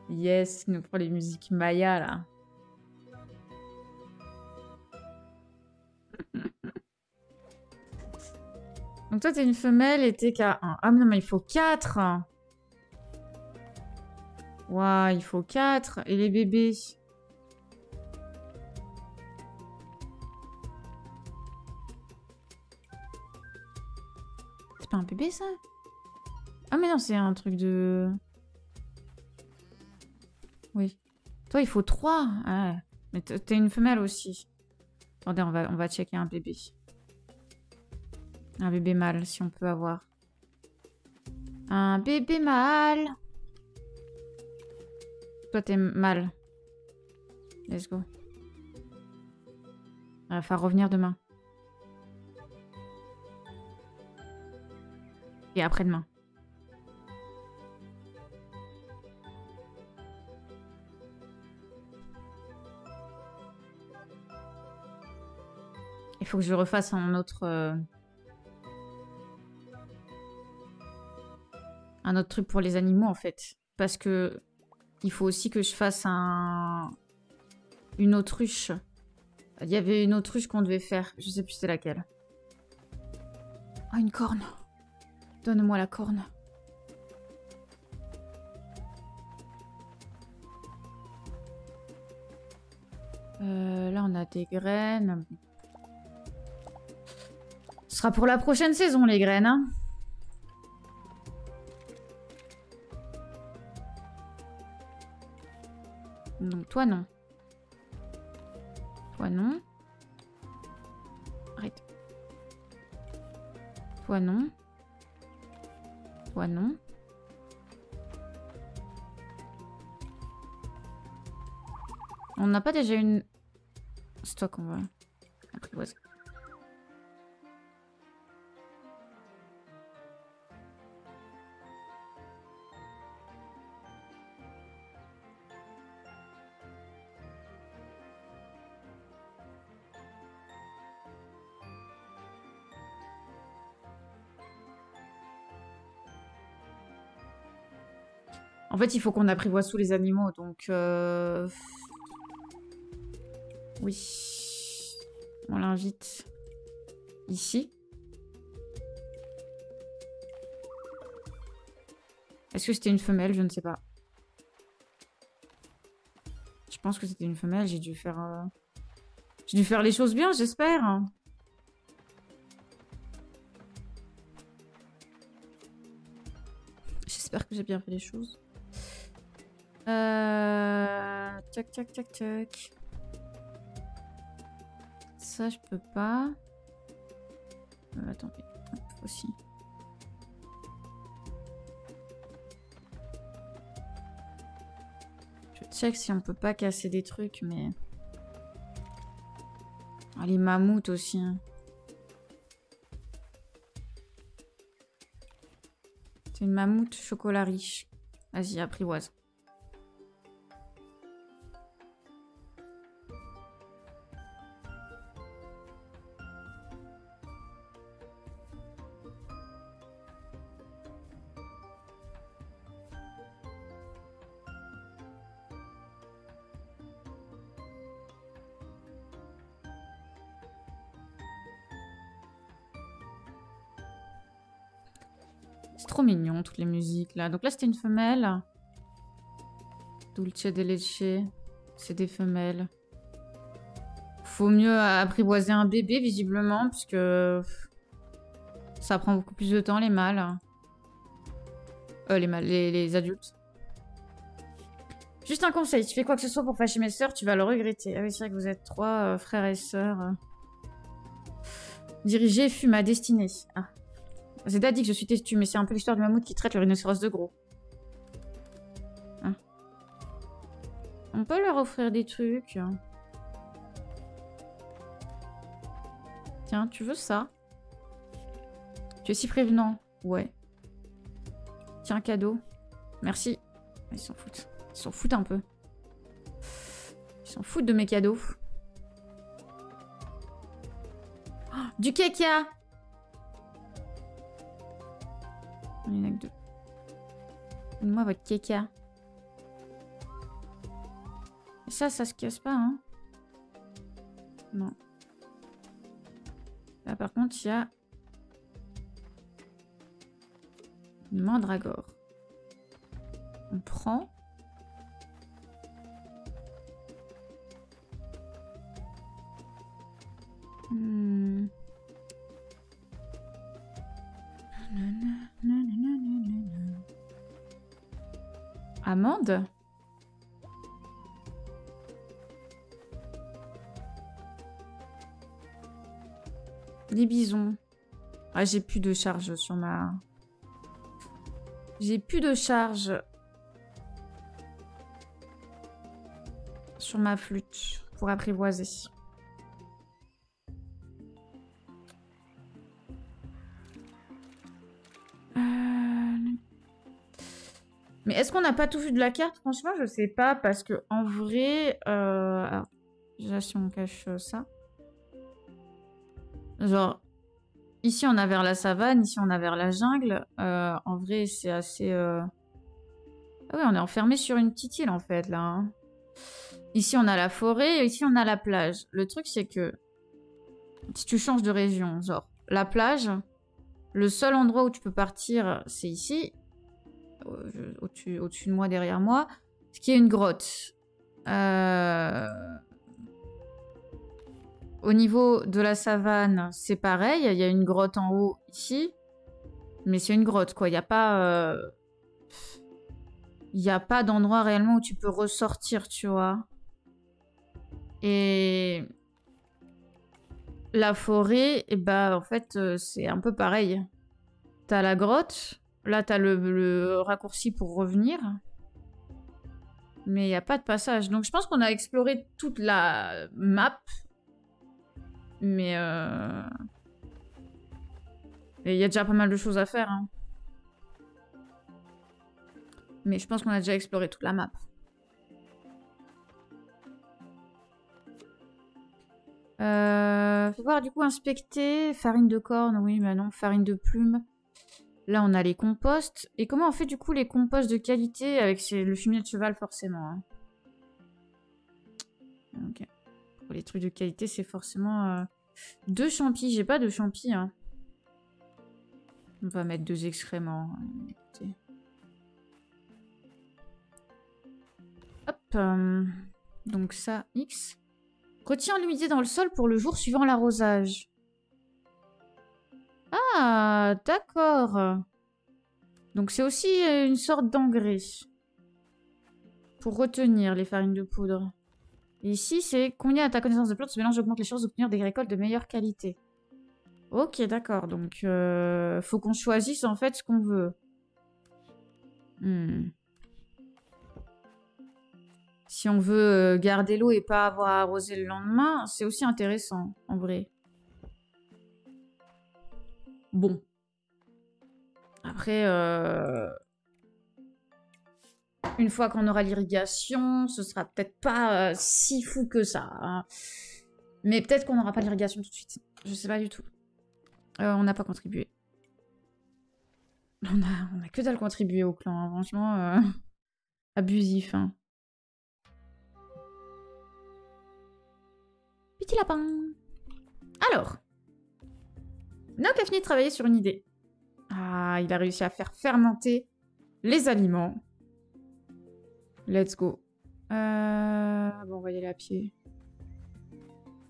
Yes, il nous prend les musiques maya là. Donc toi t'es une femelle et t'es qu'à 1. Ah mais non mais il faut 4. Waouh, il faut 4. Et les bébés? C'est pas un bébé ça? Ah mais non, c'est un truc de... Oui. Toi il faut 3. Ah, mais t'es une femelle aussi. Attendez, on va checker un bébé. Un bébé mâle, si on peut avoir. Un bébé mâle. Toi, t'es mâle. Let's go. Il va falloir revenir demain. Et après-demain. Il faut que je refasse un autre truc pour les animaux en fait. Parce que il faut aussi que je fasse une autruche. Il y avait une autruche qu'on devait faire. Je sais plus c'est laquelle. Ah, une corne. Donne-moi la corne. Là on a des graines. Ce sera pour la prochaine saison les graines, hein. Donc toi non. Toi non. Arrête. Toi non. Toi non. On n'a pas déjà une... C'est toi qu'on va apprivoiser. En fait, il faut qu'on apprivoise tous les animaux, donc... Oui. On l'invite ici. Est-ce que c'était une femelle? Je ne sais pas. Je pense que c'était une femelle. J'ai dû faire les choses bien, j'espère. J'espère que j'ai bien fait les choses. Tac, tac, tac, tac. Ça, je peux pas. Attendez, hop, aussi. Je check si on peut pas casser des trucs, mais... Ah, les mammouths aussi. Hein. C'est une mammouth chocolat riche. Vas-y, apprivoise. C'est trop mignon, toutes les musiques, là. Donc là, c'était une femelle. Dulce de leche. C'est des femelles. Faut mieux apprivoiser un bébé, visiblement, puisque ça prend beaucoup plus de temps, les mâles. Les adultes. Juste un conseil, si tu fais quoi que ce soit pour fâcher mes sœurs, tu vas le regretter. Ah oui, c'est vrai que vous êtes 3 frères et sœurs. Diriger fut ma destinée. Ah. Zeda dit que je suis têtue, mais c'est un peu l'histoire du mammouth qui traite le rhinocéros de gros. Hein. On peut leur offrir des trucs. Tiens, tu veux ça? Tu es si prévenant. Ouais. Tiens, cadeau. Merci. Ils s'en foutent. Ils s'en foutent un peu. Ils s'en foutent de mes cadeaux. Oh, du caca! Il n'y en a que 2. Donne-moi votre caca. Et ça se casse pas, hein? Non. Là, par contre, il y a une mandragore. On prend. Amande? Les bisons. Ah, j'ai plus de charge sur ma... J'ai plus de charge sur ma flûte pour apprivoiser. Mais est-ce qu'on n'a pas tout vu de la carte? Franchement, je sais pas, parce que en vrai... Alors, déjà, si on cache ça... Genre, ici, on a vers la savane, ici, on a vers la jungle. En vrai, c'est assez... Ah oui, on est enfermé sur une petite île, en fait, là. Hein. Ici, on a la forêt, ici, on a la plage. Le truc, c'est que... Si tu changes de région, genre, la plage, le seul endroit où tu peux partir, c'est ici. Au-dessus de moi, derrière moi, ce qui est une grotte. Au niveau de la savane, c'est pareil. Il y a une grotte en haut ici. Mais c'est une grotte, quoi. Il n'y a pas... Il n'y a pas d'endroit réellement où tu peux ressortir, tu vois. Et... La forêt, et bah, en fait, c'est un peu pareil. T'as la grotte... Là, t'as le raccourci pour revenir. Mais il n'y a pas de passage. Donc, je pense qu'on a exploré toute la map. Mais il y a déjà pas mal de choses à faire. Hein. Mais je pense qu'on a déjà exploré toute la map. Faut voir, du coup, inspecter. Farine de corne, oui, mais non. Farine de plume. Là, on a les composts. Et comment on fait, du coup, les composts de qualité avec le fumier de cheval, forcément hein. Ok. Pour les trucs de qualité, c'est forcément... 2 champis. J'ai pas de champis. Hein. On va mettre 2 excréments. Écoutez. Hop. Donc ça, X. Retiens l'humidité dans le sol pour le jour suivant l'arrosage. Ah, d'accord. Donc c'est aussi une sorte d'engrais. Pour retenir les farines de poudre. Et ici, c'est combien à ta connaissance de plantes, ce mélange augmente les chances d'obtenir des récoltes de meilleure qualité. Ok, d'accord. Donc, faut qu'on choisisse en fait ce qu'on veut. Si on veut garder l'eau et pas avoir à arroser le lendemain, c'est aussi intéressant, en vrai. Bon. Après, Une fois qu'on aura l'irrigation, ce sera peut-être pas si fou que ça. Hein. Mais peut-être qu'on n'aura pas l'irrigation tout de suite. Je sais pas du tout. On n'a pas contribué. On a que dalle contribué au clan, hein. Franchement, abusif. Hein. Petit lapin. Alors. Noc a fini de travailler sur une idée. Ah, il a réussi à faire fermenter les aliments. Let's go. Bon, on va y aller à pied.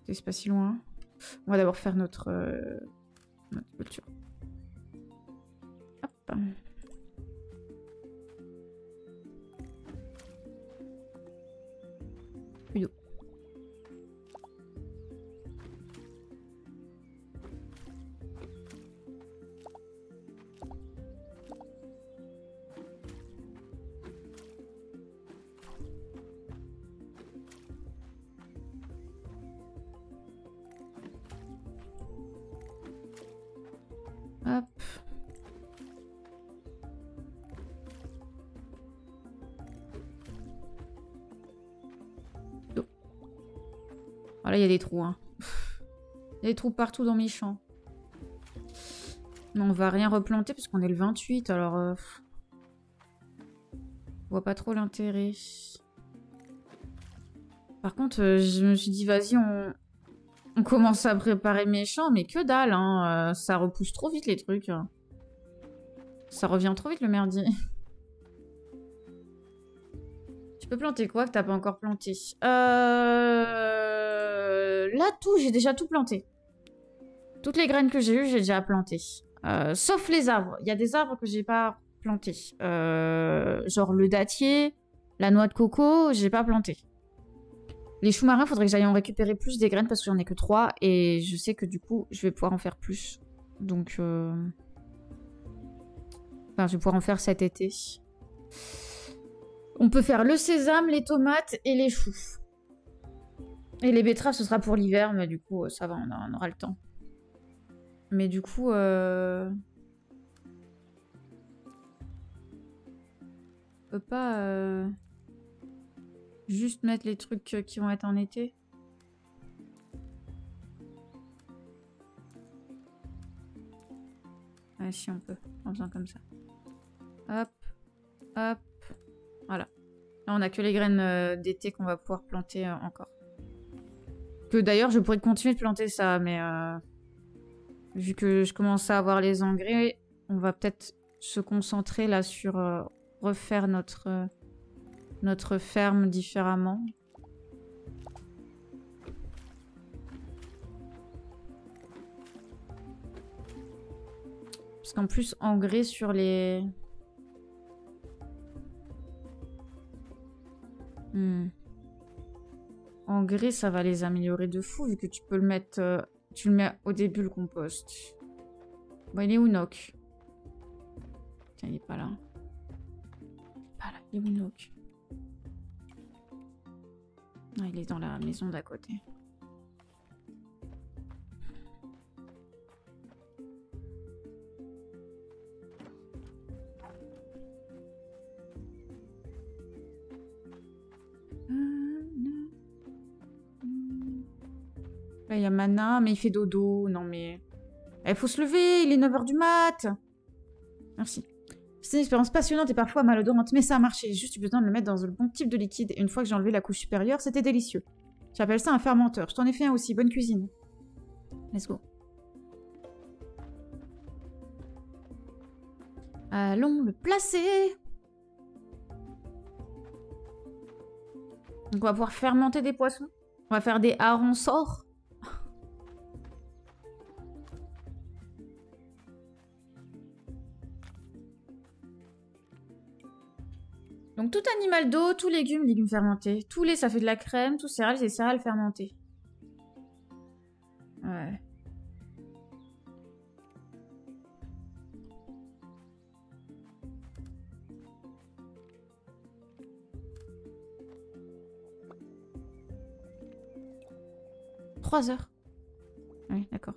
C'est pas si loin. On va d'abord faire notre culture. Hop. Plus d'eau. Hop. Oh, là, il y a des trous. Hein. Il y a des trous partout dans mes champs. Mais on va rien replanter parce qu'on est le 28, alors... Je vois pas trop l'intérêt. Par contre, je me suis dit, vas-y, on commence à préparer mes champs, mais que dalle, hein. Ça repousse trop vite les trucs. Ça revient trop vite le merdier. Tu peux planter quoi que t'as pas encore planté? Là, tout, j'ai déjà tout planté. Toutes les graines que j'ai eues, j'ai déjà planté. Sauf les arbres. Il y a des arbres que j'ai pas plantés. Genre le dattier, la noix de coco, j'ai pas planté. Les choux marins, faudrait que j'aille en récupérer plus des graines parce que j'en ai que 3 et je sais que du coup, je vais pouvoir en faire plus. Donc, enfin, je vais pouvoir en faire cet été. On peut faire le sésame, les tomates et les choux. Et les betteraves, ce sera pour l'hiver, mais du coup, ça va, on aura le temps. Mais du coup, on peut pas juste mettre les trucs qui vont être en été. Ouais, si on peut, en faisant comme ça. Hop, hop, voilà. Là, on a que les graines d'été qu'on va pouvoir planter encore. Que d'ailleurs, je pourrais continuer de planter ça, mais vu que je commence à avoir les engrais, on va peut-être se concentrer là sur refaire notre ferme différemment. Parce qu'en plus, engrais sur les... Engrais, ça va les améliorer de fou, vu que tu peux le mettre... tu le mets au début, le compost. Bon, il est où, Noc? Tiens, il est pas là. Pas là, il est où, Noc? Ah, il est dans la maison d'à côté. Là, il y a Mana, mais il fait dodo. Non, mais... Il faut se lever, il est 9 h du mat. Merci. C'est une expérience passionnante et parfois malodorante, mais ça a marché. J'ai juste eu besoin de le mettre dans le bon type de liquide. Et une fois que j'ai enlevé la couche supérieure, c'était délicieux. J'appelle ça un fermenteur. Je t'en ai fait un aussi. Bonne cuisine. Let's go. Allons le placer. Donc on va pouvoir fermenter des poissons. On va faire des harengs sorts. Donc tout animal d'eau, tout légume, légumes fermentés. Tout lait, ça fait de la crème. Tout céréales, c'est céréales fermentées. Ouais. « 3 heures. Oui, d'accord.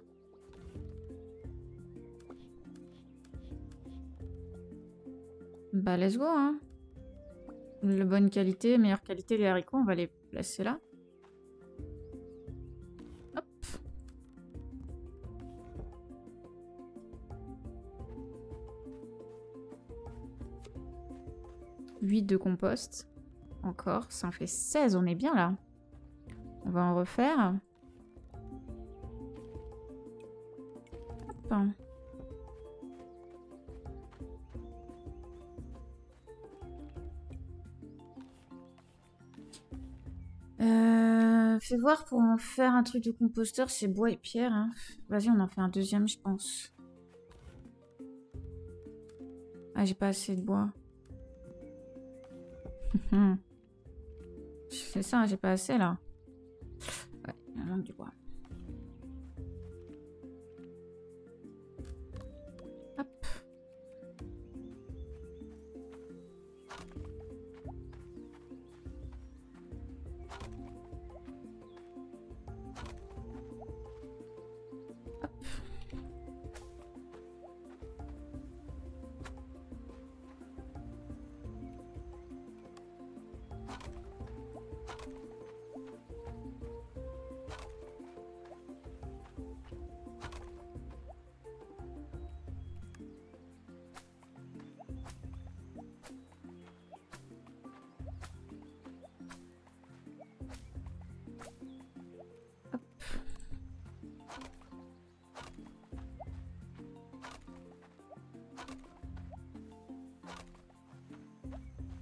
Bah, let's go, hein. La bonne qualité, meilleure qualité, les haricots, on va les placer là. Hop. Huit de compost. Encore, ça en fait 16, on est bien là. On va en refaire. Hop. Fais voir pour en faire un truc de composteur, c'est bois et pierre. Hein. Vas-y, on en fait un deuxième, je pense. Ah, j'ai pas assez de bois. C'est ça, j'ai pas assez là. Ouais, il manque du bois. Hop.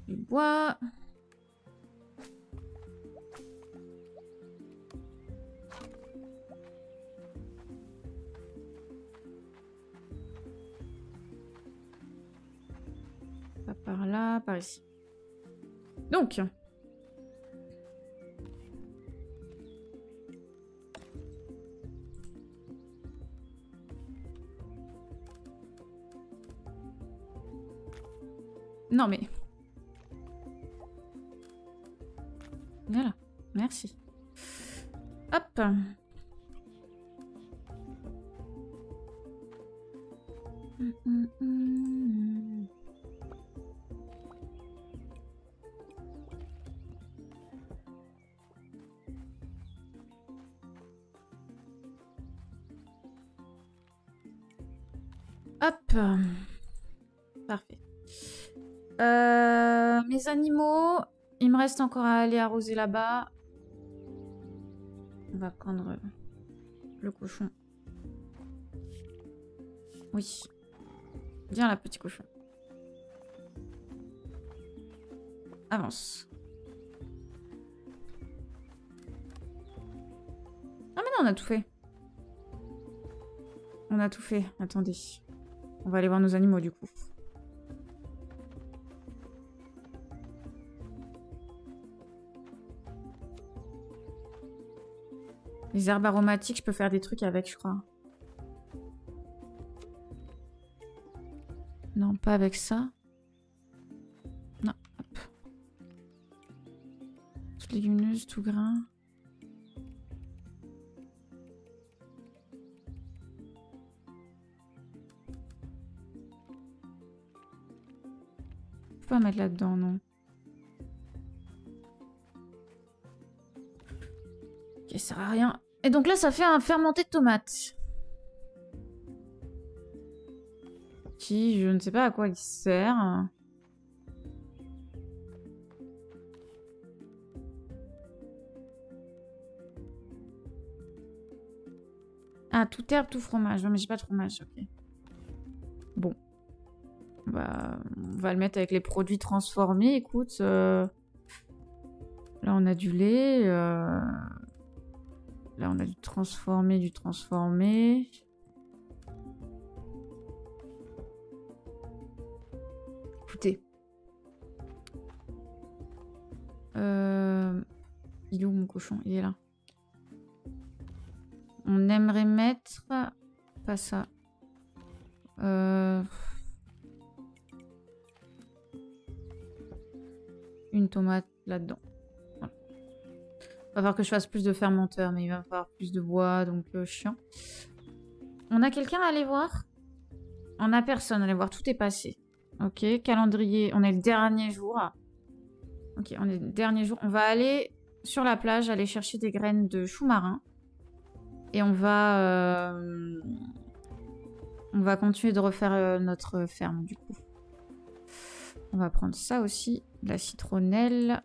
Du bois. Pas par là, par ici. Donc. Non mais... Voilà, merci. Hop. Hop. Parfait. Mes animaux, il me reste encore à aller arroser là-bas. On va prendre le cochon. Oui. Viens là, petit cochon. Avance. Ah mais non, on a tout fait. On a tout fait. Attendez. On va aller voir nos animaux du coup. Les herbes aromatiques, je peux faire des trucs avec, je crois. Non, pas avec ça. Non, hop. Toute légumineuse, tout grain. Je peux pas mettre là-dedans, non. Ok, ça sert à rien. Et donc là, ça fait un fermenté de tomates. Qui, je ne sais pas à quoi il sert. Ah, tout herbe, tout fromage. Non, mais j'ai pas de fromage, ok. Bon. Bah, on va le mettre avec les produits transformés, écoute. Là, on a du lait. Là, on a du transformé, du transformé. Écoutez. Il est où mon cochon? Il est là. On aimerait mettre... Pas ça. Une tomate là-dedans. Voilà. Va falloir que je fasse plus de fermenteur, mais il va falloir plus de bois, donc chiant. On a quelqu'un à aller voir? On a personne à aller voir, tout est passé. Ok, calendrier, on est le dernier jour. Ok, on est dernier jour. On va aller sur la plage, aller chercher des graines de chou marin. Et on va continuer de refaire notre ferme, du coup. On va prendre ça aussi, de la citronnelle.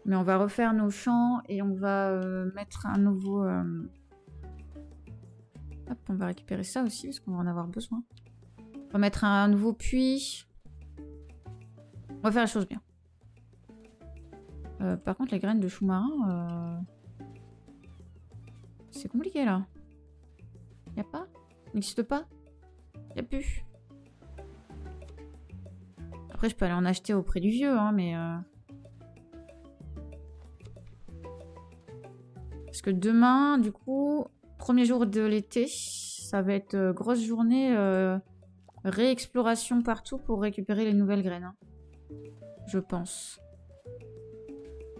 Mais on va refaire nos champs et on va mettre un nouveau... Hop, on va récupérer ça aussi parce qu'on va en avoir besoin. On va mettre un nouveau puits. On va faire la chose bien. Par contre, les graines de chou marin... C'est compliqué là. Y'a pas? N'existe pas? Y'a plus? Après, je peux aller en acheter auprès du vieux, hein, mais... Parce que demain, du coup, premier jour de l'été, ça va être grosse journée réexploration partout pour récupérer les nouvelles graines. Hein. Je pense.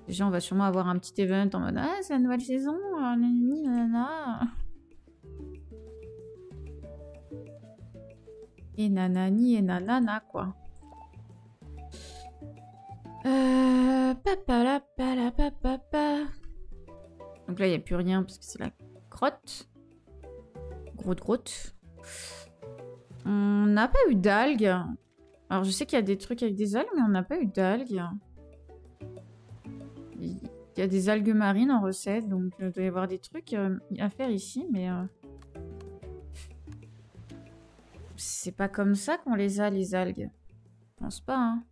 Déjà, on va sûrement avoir un petit event en mode « Ah, c'est la nouvelle saison, nanani, nanana. » Et nanani et nanana, quoi. Papa la pala papa. Donc là, il n'y a plus rien parce que c'est la grotte. Grotte. On n'a pas eu d'algues. Alors, je sais qu'il y a des trucs avec des algues, mais on n'a pas eu d'algues. Il y a des algues marines en recette, donc il doit y avoir des trucs à faire ici, mais... C'est pas comme ça qu'on les a, les algues. Je pense pas, hein.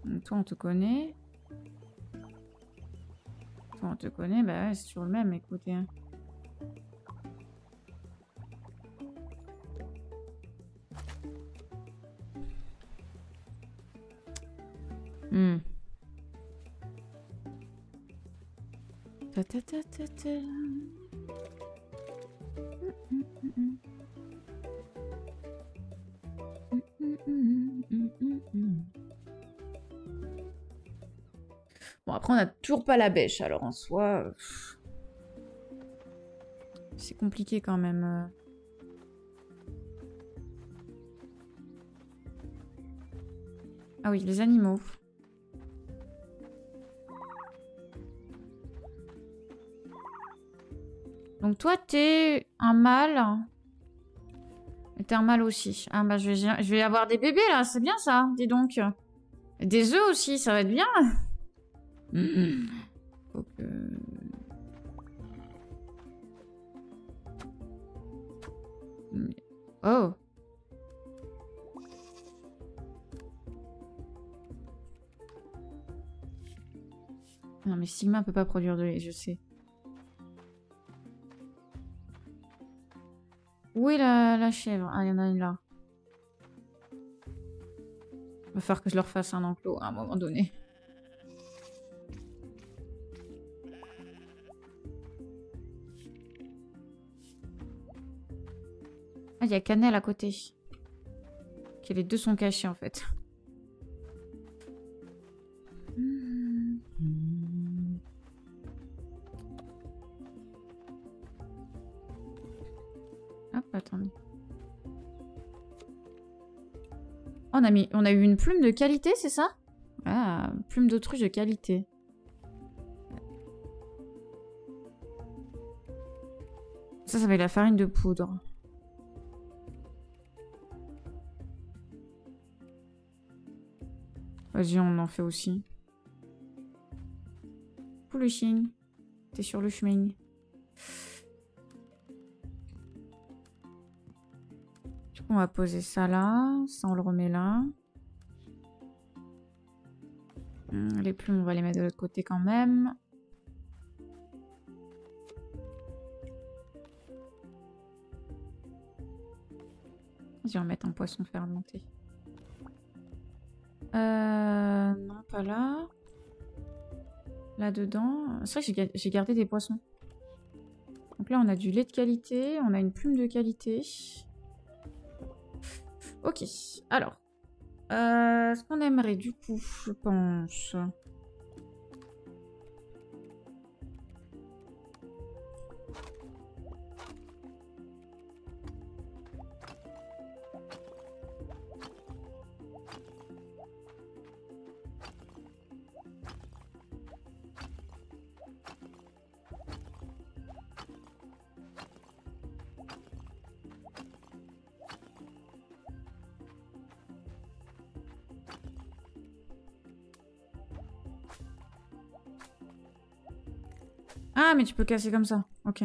Donc, toi, on te connaît. Toi, on te connaît. Bah ouais, c'est toujours le même, écoutez. Hein. Ta ta ta ta ta. Bon, après, on n'a toujours pas la bêche, alors en soi... C'est compliqué quand même. Ah oui, les animaux. Donc toi, t'es un mâle. Et t'es un mâle aussi. Ah bah je vais avoir des bébés là, c'est bien ça, dis donc. Des œufs aussi, ça va être bien. Faut que... Oh. Non mais Sigma peut pas produire de lait, je sais. Où est la chèvre? Ah, il y en a une là. Va falloir que je leur fasse un enclos à un moment donné. Ah, il y a Cannelle à côté. Ok, les deux sont cachés en fait. Hop, attendez. Oh, on a eu une plume de qualité, c'est ça? Ah, plume d'autruche de qualité. Ça va être la farine de poudre. Vas-y, on en fait aussi. Poulouching. T'es sur le chemin. Du coup, on va poser ça là. Ça, on le remet là. Les plumes, on va les mettre de l'autre côté quand même. Vas-y, on va mettre un poisson fermenté. Non, pas là. Là-dedans. C'est vrai que j'ai gardé des poissons. Donc là, on a du lait de qualité. On a une plume de qualité. Ok. Alors. Ce qu'on aimerait du coup, je pense... Ah, mais tu peux casser comme ça. Ok.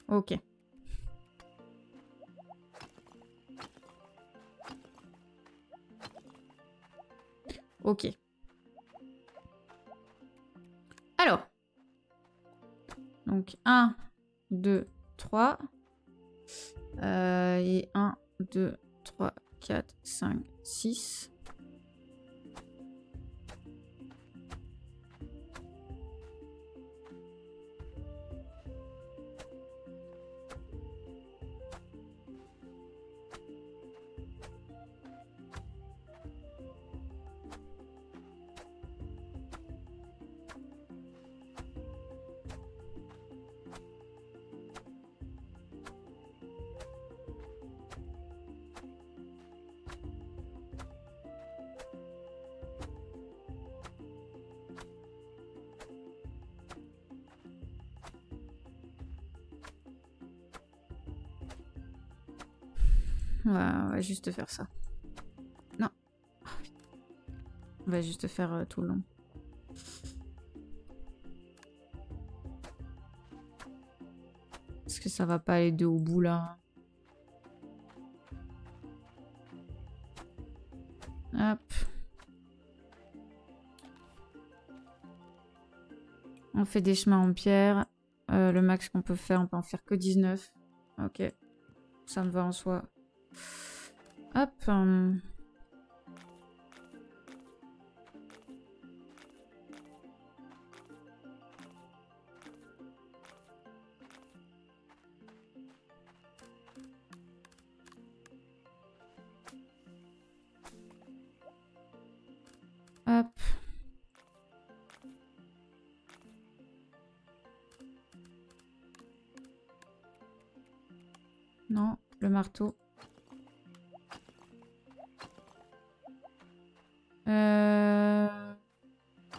Ok. Ok. Alors. Donc 1, 2, 3. Et 1, 2, 3, 4, 5, 6. On va juste faire ça. Non. On va juste faire tout le long. Est-ce que ça va pas aller deux au bout là? Hop. On fait des chemins en pierre. Le max qu'on peut faire, on peut en faire que 19. Ok. Ça me va en soi. Hop. Hop. Non, le marteau.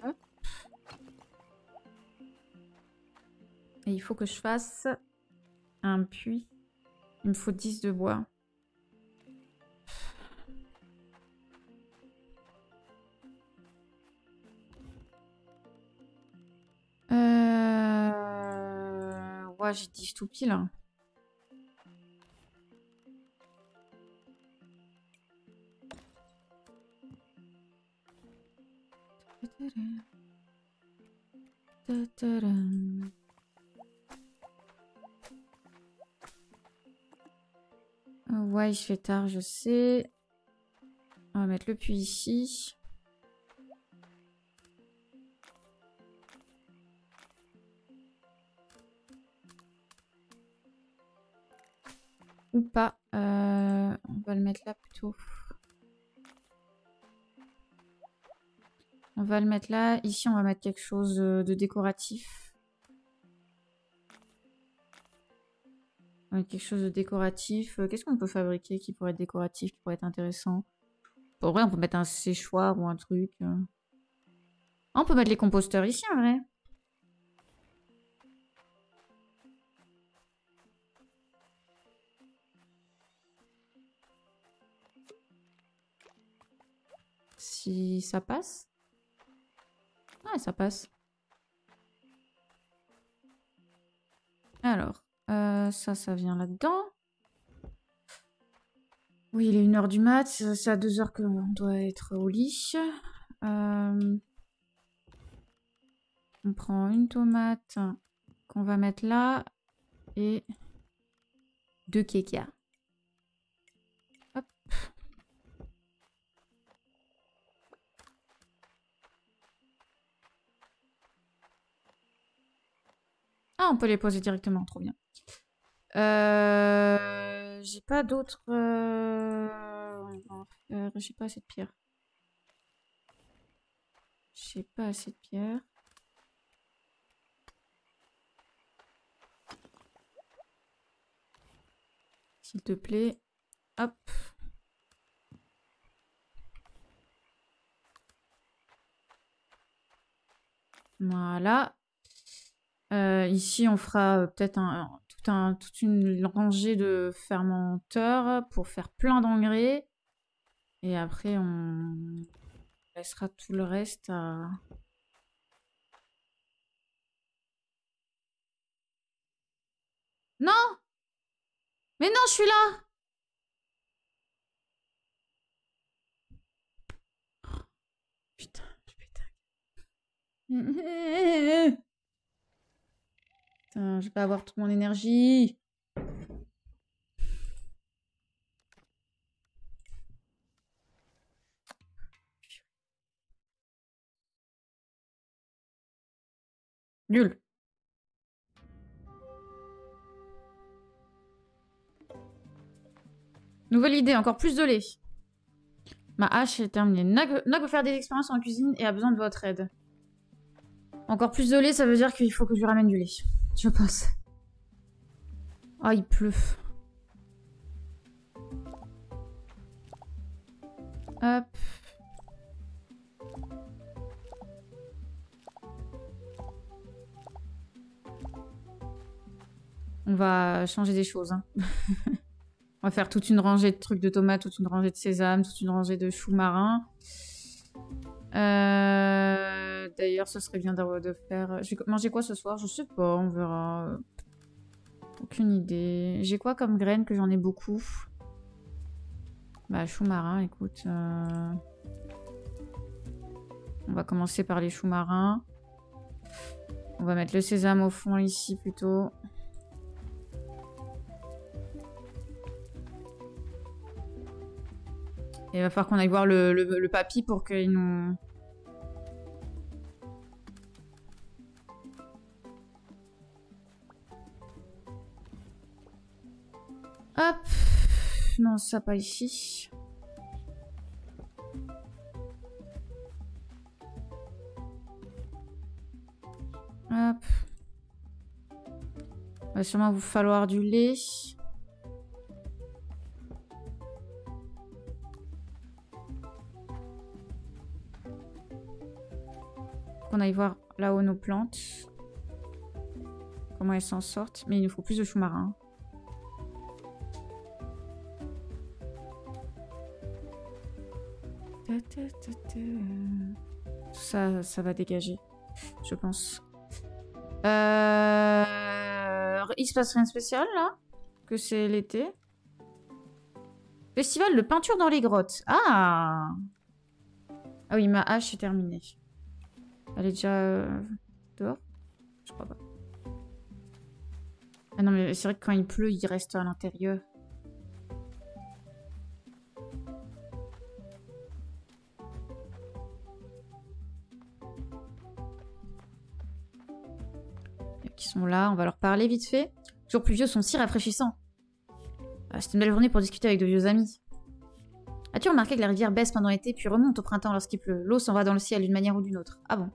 Hop. Et il faut que je fasse un puits. Il me faut 10 de bois. Ouais, j'ai 10 tout pile. Ouais, il fait tard, je sais. On va mettre le puits ici. Ou pas. On va le mettre là plutôt. On va le mettre là. Ici, on va mettre quelque chose de décoratif. On va mettre quelque chose de décoratif. Qu'est-ce qu'on peut fabriquer qui pourrait être décoratif, qui pourrait être intéressant? En vrai, on peut mettre un séchoir ou un truc. On peut mettre les composteurs ici, en vrai. Si ça passe. Ah, ça passe. Alors, ça vient là-dedans. Oui, il est 1h du mat. C'est à 2h qu'on doit être au lit. On prend une tomate qu'on va mettre là. Et 2 kékas. Hop. Ah, on peut les poser directement. Trop bien. J'ai pas d'autres... J'ai pas assez de pierre. J'ai pas assez de pierre. S'il te plaît. Hop. Voilà. Ici, on fera peut-être toute une rangée de fermenteurs pour faire plein d'engrais. Et après, on laissera tout le reste à... Non! Mais non, je suis là! Putain, Putain, je vais pas avoir toute mon énergie. Nul. Nouvelle idée, encore plus de lait. Ma hache est terminée. Nog veut faire des expériences en cuisine et a besoin de votre aide. Encore plus de lait, ça veut dire qu'il faut que je lui ramène du lait. Je pense. Ah, il pleut. Hop. On va changer des choses. Hein. On va faire toute une rangée de trucs de tomates, toute une rangée de sésame, toute une rangée de choux marins. D'ailleurs, ce serait bien de faire... Je vais manger quoi ce soir? Je sais pas, on verra. Aucune idée. J'ai quoi comme graines que j'en ai beaucoup? Bah, choux marins, écoute. On va commencer par les choux marins. On va mettre le sésame au fond ici plutôt. Et il va falloir qu'on aille voir le papy pour qu'il nous... Hop. Non, ça pas ici. Hop. Il va sûrement vous falloir du lait. Qu'on aille voir là-haut nos plantes. Comment elles s'en sortent. Mais il nous faut plus de choux marins. Ça va dégager, je pense. Il se passe rien de spécial là? Que c'est l'été? Festival de peinture dans les grottes. Ah! Ah oui, ma hache est terminée. Elle est déjà dehors? Je crois pas. Ah non, mais c'est vrai que quand il pleut, il reste à l'intérieur. Qui sont là, on va leur parler vite fait. Toujours plus vieux sont si rafraîchissants. C'était une belle journée pour discuter avec de vieux amis. As-tu remarqué que la rivière baisse pendant l'été puis remonte au printemps lorsqu'il pleut? L'eau s'en va dans le ciel d'une manière ou d'une autre. Ah bon?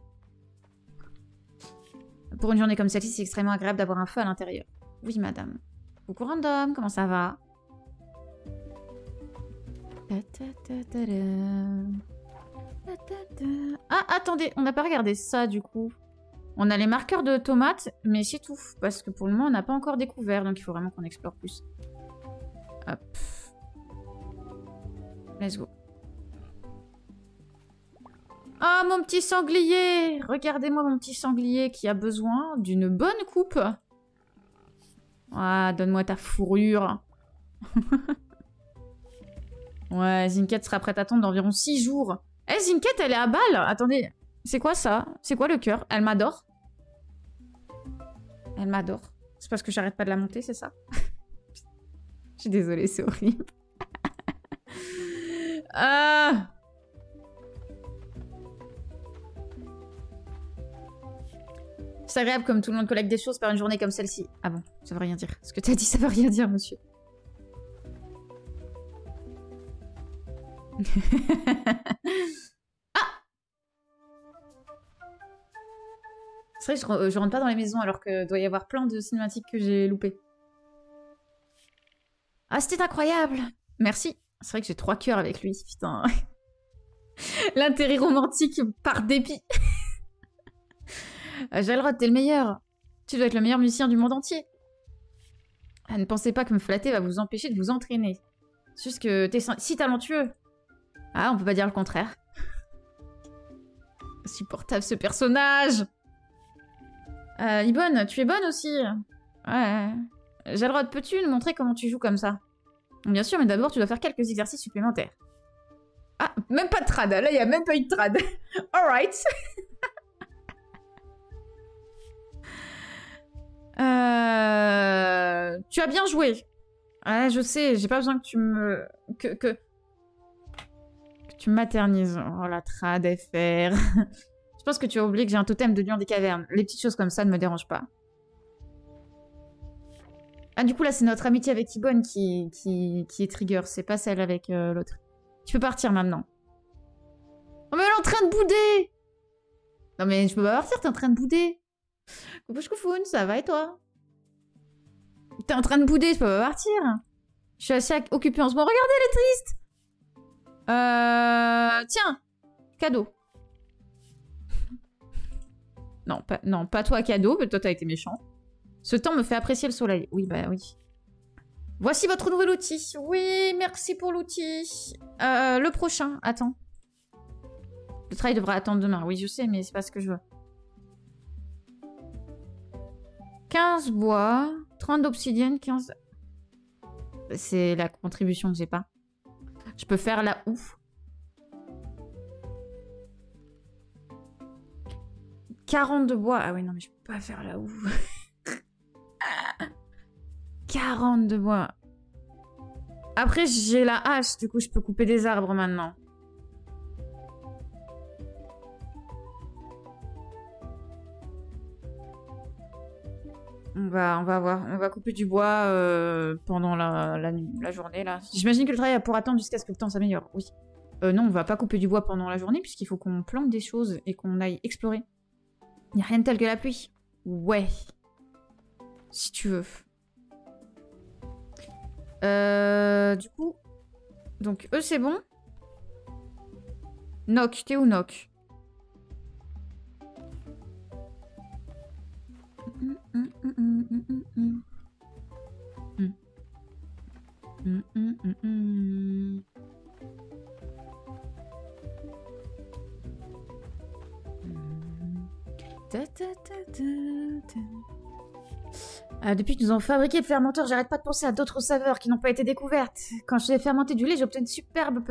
Pour une journée comme celle-ci, c'est extrêmement agréable d'avoir un feu à l'intérieur. Oui, madame. Coucou random, comment ça va? Ah, attendez, on n'a pas regardé ça du coup. On a les marqueurs de tomates, mais c'est tout. Parce que pour le moment, on n'a pas encore découvert, donc il faut vraiment qu'on explore plus. Hop. Let's go. Ah, mon petit sanglier! Regardez-moi mon petit sanglier qui a besoin d'une bonne coupe. Ah, donne-moi ta fourrure. Ouais, Zinket sera prête à attendre d'environ 6 jours. Eh, Zinket, elle est à balle! Attendez, c'est quoi ça? C'est quoi le cœur? Elle m'adore. Elle m'adore. C'est parce que j'arrête pas de la monter, c'est ça? Je suis désolée, c'est horrible. Ah! C'est agréable comme tout le monde collecte des choses par une journée comme celle-ci. Ah bon, ça veut rien dire. Ce que t'as dit, ça veut rien dire, monsieur. Ah! C'est vrai que je rentre pas dans les maisons alors que doit y avoir plein de cinématiques que j'ai loupées. Ah, c'était incroyable. Merci. C'est vrai que j'ai 3 cœurs avec lui, putain. L'intérêt romantique par dépit. Jalrod, t'es le meilleur. Tu dois être le meilleur musicien du monde entier. Ah, ne pensez pas que me flatter va vous empêcher de vous entraîner. C'est juste que t'es si talentueux. Ah, on peut pas dire le contraire. Insupportable ce personnage. Ibonne, tu es bonne aussi. Ouais. Jalrod, peux-tu nous montrer comment tu joues comme ça? Bien sûr, mais d'abord, tu dois faire quelques exercices supplémentaires. Ah, même pas de trad. Là, il n'y a même pas eu de trad. Alright. Tu as bien joué. Ouais, je sais, j'ai pas besoin que tu me... Que tu m'aternises. Oh, la trad FR. Je pense que tu as oublié que j'ai un totem de lion des cavernes. Les petites choses comme ça ne me dérangent pas. Ah, du coup, là, c'est notre amitié avec Ibonne qui est trigger. C'est pas celle avec l'autre. Tu peux partir maintenant. Oh, mais elle est en train de bouder! Non, mais je peux pas partir, t'es en train de bouder. Coucou, Koufoun, ça va et toi? T'es en train de bouder, je peux pas partir. Je suis assez occupée en ce moment. Regardez, elle est triste! Tiens! Cadeau. Non, pas toi, cadeau, mais toi, t'as été méchant. Ce temps me fait apprécier le soleil. Oui, bah oui. Voici votre nouvel outil. Oui, merci pour l'outil. Le prochain, attends. Le travail devra attendre demain. Oui, je sais, mais c'est pas ce que je veux. 15 bois, 30 d'obsidienne, 15... C'est la contribution que j'ai pas. Je peux faire la ouf. 40 de bois. Ah oui, non, mais je peux pas faire la ouf. 40 de bois. Après, j'ai la hache, du coup, je peux couper des arbres maintenant. On va voir. On va couper du bois pendant la journée, là. J'imagine que le travail pourra attendre jusqu'à ce que le temps s'améliore. Oui. Non, on va pas couper du bois pendant la journée, puisqu'il faut qu'on plante des choses et qu'on aille explorer. Il n'y a rien de tel que la pluie. Ouais. Si tu veux. Du coup... Donc, eux, c'est bon. Noc, t'es où, Noc? Depuis que nous avons fabriqué le fermenteur, j'arrête pas de penser à d'autres saveurs qui n'ont pas été découvertes. Quand je fais fermenter du lait, j'obtiens une superbe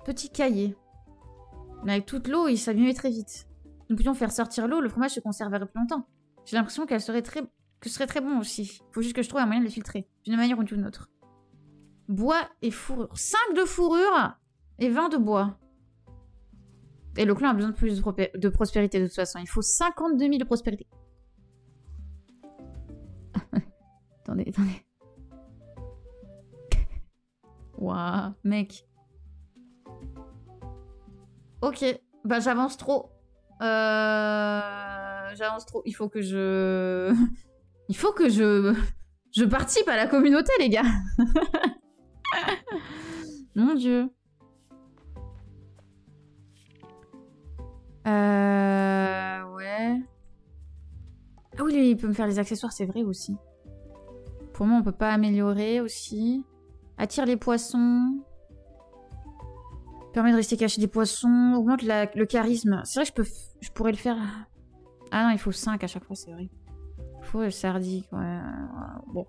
petit cahier. Mais avec toute l'eau, il s'abîmait très vite. Nous pouvions faire sortir l'eau, le fromage se conserverait plus longtemps. J'ai l'impression que ce serait très bon aussi. Faut juste que je trouve un moyen de le filtrer, d'une manière ou d'une autre. Bois et fourrure. 5 de fourrure et 20 de bois. Et le clan a besoin de plus de prospérité de toute façon. Il faut 52 000 de prospérité. Attendez. Ouah, mec. Ok, bah j'avance trop. J'avance trop. Il faut que je... Je participe à la communauté, les gars. Mon Dieu. Ouais. Ah oui, lui, il peut me faire les accessoires, c'est vrai aussi. Pour moi, on peut pas améliorer aussi. Attire les poissons. Permet de rester caché des poissons. Augmente le charisme. C'est vrai que je pourrais le faire. Ah non, il faut 5 à chaque fois, c'est vrai. Il faut le sardique, ouais. Bon.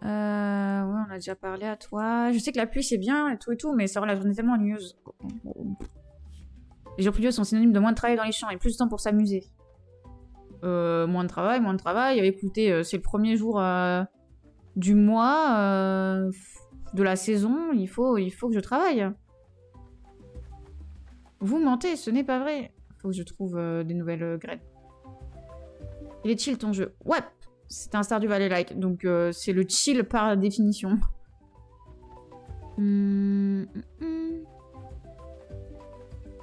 Ouais, on a déjà parlé à toi. Je sais que la pluie c'est bien et tout, mais ça rend la journée tellement ennuyeuse. Les jours pluvieux sont synonymes de moins de travail dans les champs et plus de temps pour s'amuser. Moins de travail. Écoutez, c'est le premier jour du mois, de la saison. Il faut que je travaille. Vous mentez, ce n'est pas vrai. Faut que je trouve des nouvelles graines. Il est chill ton jeu. Ouais. C'est un Stardew Valley-like, donc c'est le chill par définition.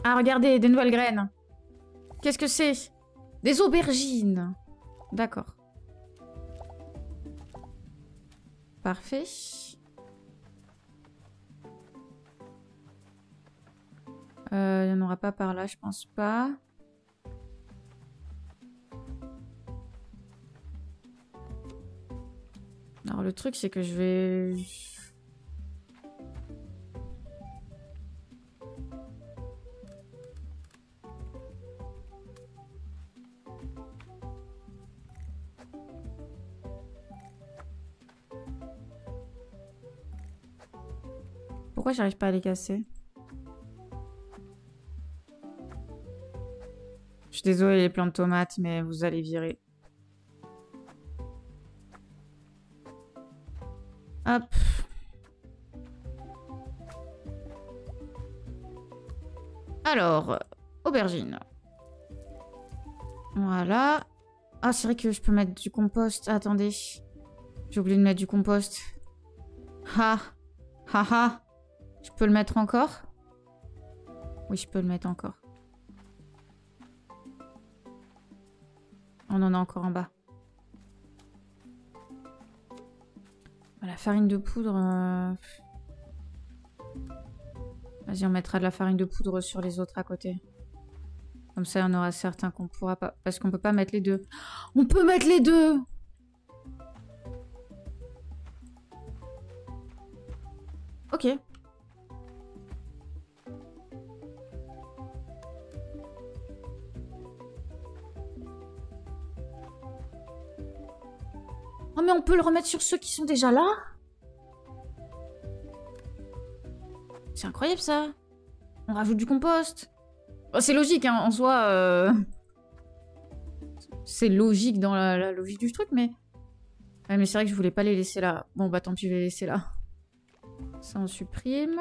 Ah, regardez, des nouvelles graines. Qu'est-ce que c'est? Des aubergines. D'accord. Parfait. Il n'y en aura pas par là, je pense pas. Alors le truc, c'est que je vais... Pourquoi j'arrive pas à les casser? Je suis désolée les plants de tomates, mais vous allez virer. Hop. Alors, aubergine. Voilà. Ah, c'est vrai que je peux mettre du compost. Attendez. J'ai oublié de mettre du compost. Ha. Ha ha. Je peux le mettre encore? Oui, je peux le mettre encore. On en a encore en bas. La farine de poudre... Vas-y, on mettra de la farine de poudre sur les autres à côté. Comme ça, il y en aura certains qu'on pourra pas... Parce qu'on peut pas mettre les deux. On peut mettre les deux! Ok. Oh, mais on peut le remettre sur ceux qui sont déjà là? C'est incroyable, ça. On rajoute du compost. Oh, c'est logique, hein, en soi. C'est logique dans la logique du truc, mais... Ouais, mais c'est vrai que je voulais pas les laisser là. Bon, bah tant pis, je vais les laisser là. Ça, on supprime.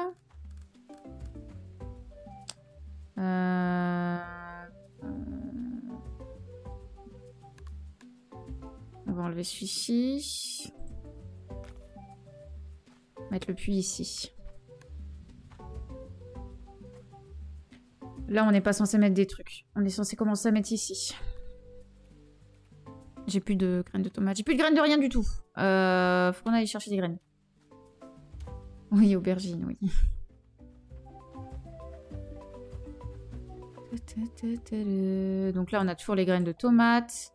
On va enlever celui-ci. Mettre le puits ici. Là, on n'est pas censé mettre des trucs. On est censé commencer à mettre ici. J'ai plus de graines de tomates. J'ai plus de graines de rien du tout. Faut qu'on aille chercher des graines. Oui, aubergine, oui. Donc là, on a toujours les graines de tomates.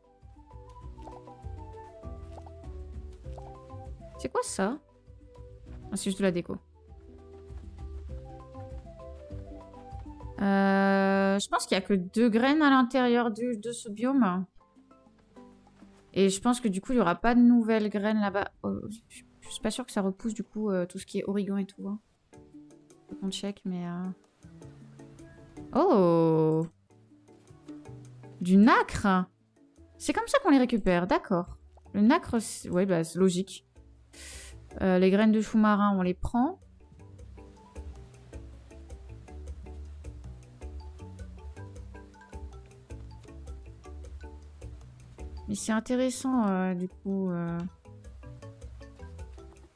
C'est quoi ça? Ah, c'est juste de la déco. Je pense qu'il n'y a que 2 graines à l'intérieur de ce biome. Et je pense que du coup, il n'y aura pas de nouvelles graines là-bas. Oh, je suis pas sûre que ça repousse du coup tout ce qui est origan et tout. Hein. Faut qu'on check, mais... Oh! Du nacre! C'est comme ça qu'on les récupère, d'accord. Le nacre, ouais, bah c'est logique. Les graines de chou marin, on les prend. Mais c'est intéressant, du coup. Ah,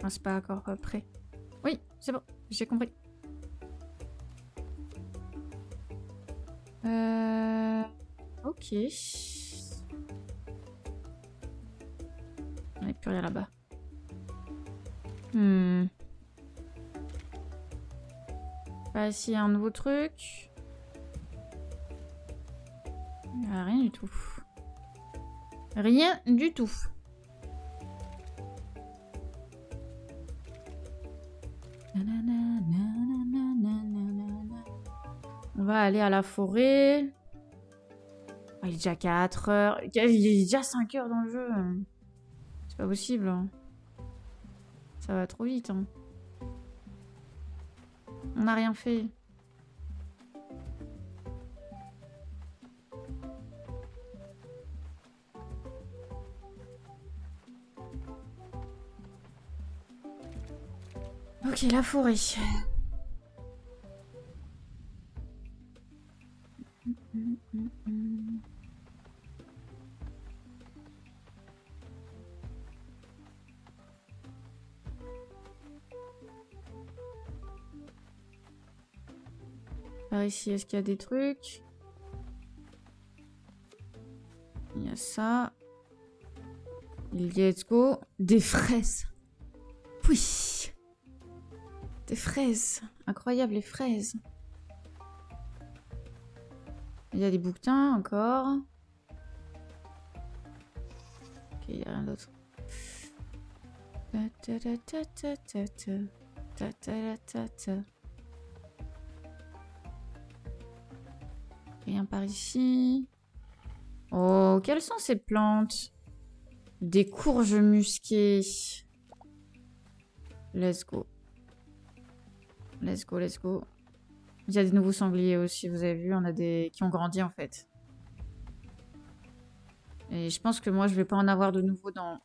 c'est pas encore prêt. Oui, c'est bon, j'ai compris. Ok. Il n'y a plus rien là-bas. Bah, ici, un nouveau truc. Rien du tout. Rien du tout. On va aller à la forêt. Oh, il est déjà 4 heures. Il est déjà 5 heures dans le jeu. C'est pas possible. Hein. Ça va trop vite. Hein. On n'a rien fait. Ok, la forêt. Par ici, est-ce qu'il y a des trucs? ça. Let's go. Des fraises. Oui. Des fraises. Incroyable, les fraises. Il y a des bouquetins encore. Ok, il n'y a rien d'autre. Rien par ici. Oh, quelles sont ces plantes? Des courges musquées. Let's go. Let's go, let's go. Il y a des nouveaux sangliers aussi, vous avez vu, on a des qui ont grandi en fait. Et je pense que moi je vais pas en avoir de nouveau dans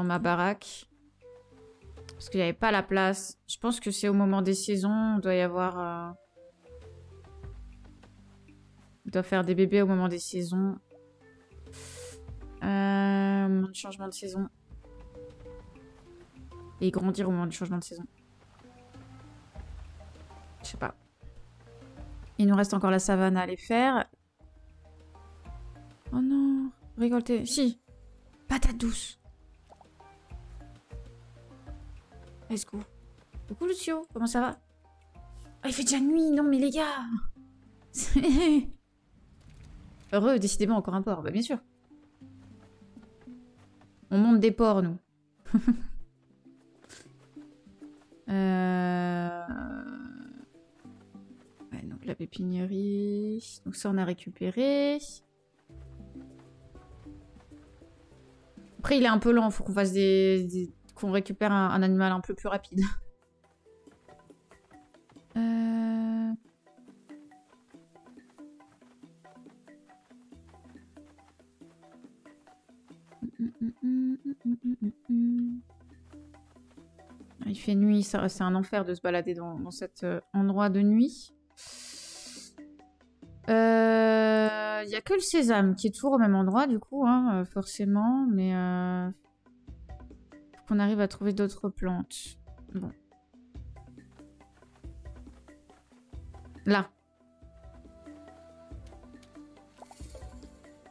ma baraque. Parce qu'il n'y avait pas la place. Je pense que c'est au moment des saisons, on doit y avoir... On doit faire des bébés au moment des saisons. Moment de changement de saison. Et grandir au moment du changement de saison. Je sais pas. Il nous reste encore la savane à aller faire. Oh non. Récolter. Si. Patate douce. Let's go. Coucou Lucio. Comment ça va? Oh, il fait déjà nuit. Non mais les gars. Heureux, décidément encore un porc. Bah bien sûr. On monte des porcs, nous. Ouais, donc la pépiniérie. Donc ça, on a récupéré. Après, il est un peu lent. Faut qu'on fasse qu'on récupère un animal un peu plus rapide. Il fait nuit, c'est un enfer de se balader dans cet endroit de nuit. Il n'y a que le sésame qui est toujours au même endroit du coup, hein, forcément, mais faut qu'on arrive à trouver d'autres plantes. Bon. Là.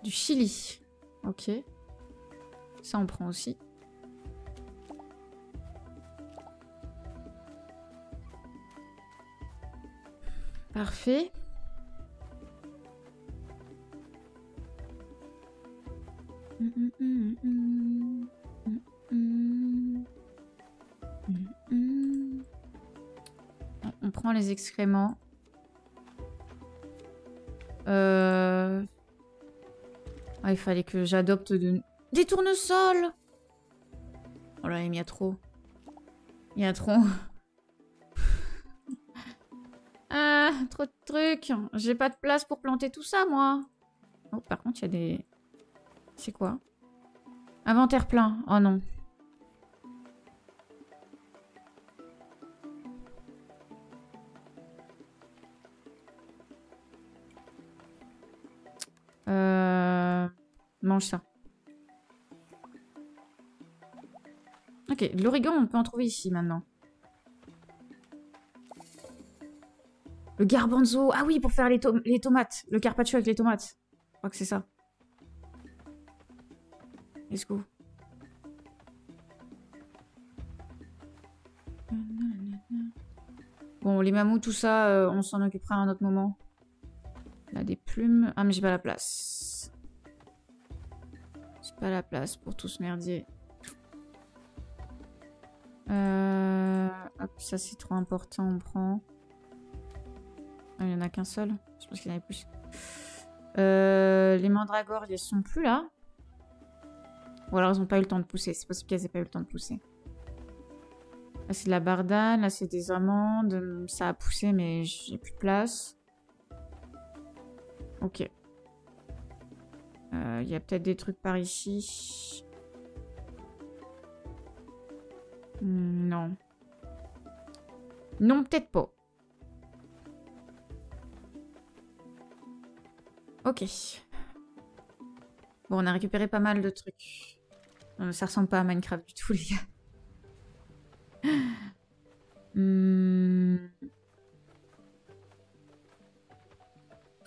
Du chili. Ok. Ça on prend aussi. Parfait. On prend les excréments. Ah, il fallait que j'adopte des tournesols. Oh là, il y a trop. Il y a trop. Ah, trop de trucs. J'ai pas de place pour planter tout ça, moi. Oh, par contre, il y a des... C'est quoi? Inventaire plein. Oh non. Mange ça. Ok, de l'origan, on peut en trouver ici, maintenant. Le garbanzo. Ah oui, pour faire les tomates. Le carpaccio avec les tomates. Je crois que c'est ça. Let's go. Bon, les mammouths, tout ça, on s'en occupera à un autre moment. Là, des plumes. Ah, mais j'ai pas la place. J'ai pas la place pour tout ce merdier. Hop, ça c'est trop important, on prend. Ah, il y en a qu'un seul. Je pense qu'il y en avait plus. Les mandragores, elles sont plus là. Ou alors elles ont pas eu le temps de pousser. C'est possible qu'elles aient pas eu le temps de pousser. Là c'est de la bardane, là c'est des amandes. Ça a poussé mais j'ai plus de place. Ok. Il y a peut-être des trucs par ici. Non. Non, peut-être pas. Ok. Bon, on a récupéré pas mal de trucs. Ça ressemble pas à Minecraft du tout, les gars.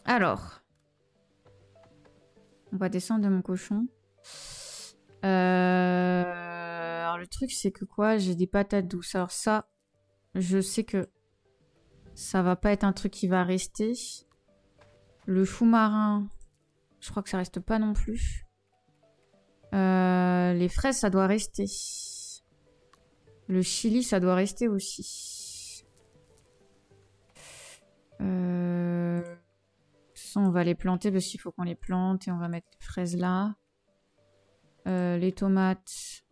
Alors. On va descendre de mon cochon. Alors le truc c'est que quoi, j'ai des patates douces. Alors ça, je sais que ça va pas être un truc qui va rester. Le chou marin, je crois que ça reste pas non plus. Les fraises, ça doit rester. Le chili, ça doit rester aussi. Ça, on va les planter parce qu'il faut qu'on les plante. Et on va mettre les fraises là. Les tomates.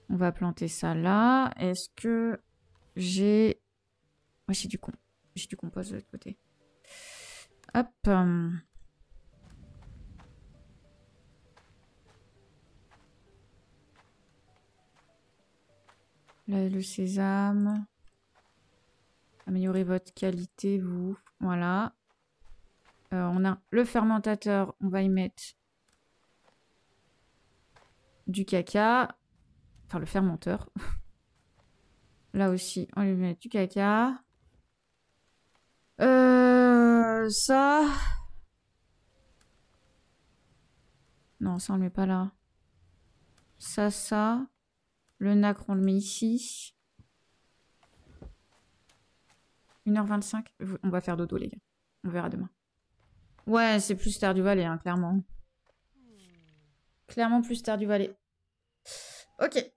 On va planter ça là. Est-ce que j'ai... Ouais, j'ai du compost de l'autre côté. Hop. Là, le sésame. Améliorez votre qualité, vous. Voilà. On a le fermentateur. On va y mettre du caca. Enfin, le fermenteur. Là aussi, on lui met du caca. Ça... Non, ça, on le met pas là. Ça. Le nacre, on le met ici. 1h25. On va faire dodo, les gars. On verra demain. Ouais, c'est plus Terre du Valais, hein, clairement. Clairement plus Terre du Valais. Ok.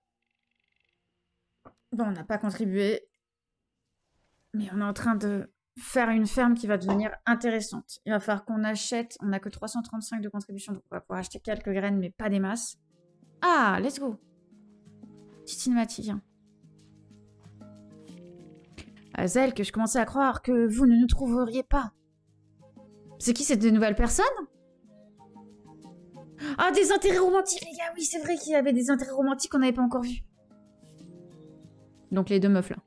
Bon, on n'a pas contribué. Mais on est en train de faire une ferme qui va devenir intéressante. Il va falloir qu'on achète... On n'a que 335 de contribution, donc on va pouvoir acheter quelques graines, mais pas des masses. Ah, let's go. Petite cinématique. Zel, que je commençais à croire que vous ne nous trouveriez pas. C'est qui, c'est de nouvelles personnes? Ah, des intérêts romantiques, les gars. Oui, c'est vrai qu'il y avait des intérêts romantiques qu'on n'avait pas encore vus. Donc les deux meufs, là.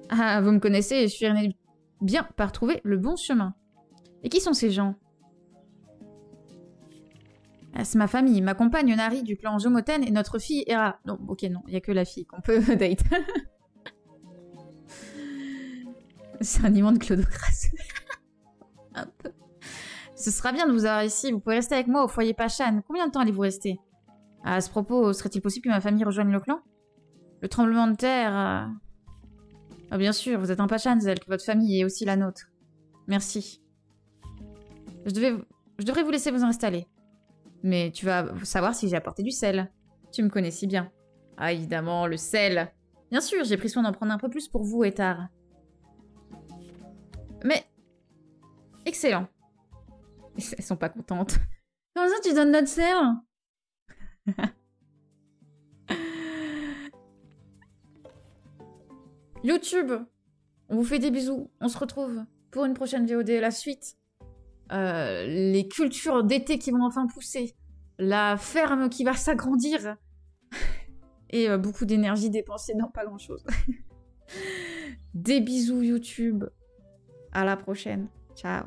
Ah, vous me connaissez et je suis bien par trouver le bon chemin. Et qui sont ces gens? Ah, c'est ma famille, ma compagne Nari du clan Jomoten et notre fille Hera. Non, ok, non, il n'y a que la fille qu'on peut date. C'est un immense clodocrace. Un peu. Ce sera bien de vous avoir ici. Vous pouvez rester avec moi au foyer Pachan. Combien de temps allez-vous rester? À ce propos, serait-il possible que ma famille rejoigne le clan? Le tremblement de terre... Ah, bien sûr, vous êtes un Pachan, Zel, que votre famille est aussi la nôtre. Merci. Je devrais vous laisser vous installer. Mais tu vas savoir si j'ai apporté du sel. Tu me connais si bien. Ah, évidemment, le sel. Bien sûr, j'ai pris soin d'en prendre un peu plus pour vous, Etar. Mais... Excellent. Elles sont pas contentes. Comment ça, tu donnes notre sel? YouTube, on vous fait des bisous. On se retrouve pour une prochaine VOD. La suite. Les cultures d'été qui vont enfin pousser. La ferme qui va s'agrandir. Et beaucoup d'énergie dépensée dans pas grand-chose. Des bisous YouTube. À la prochaine. Ciao.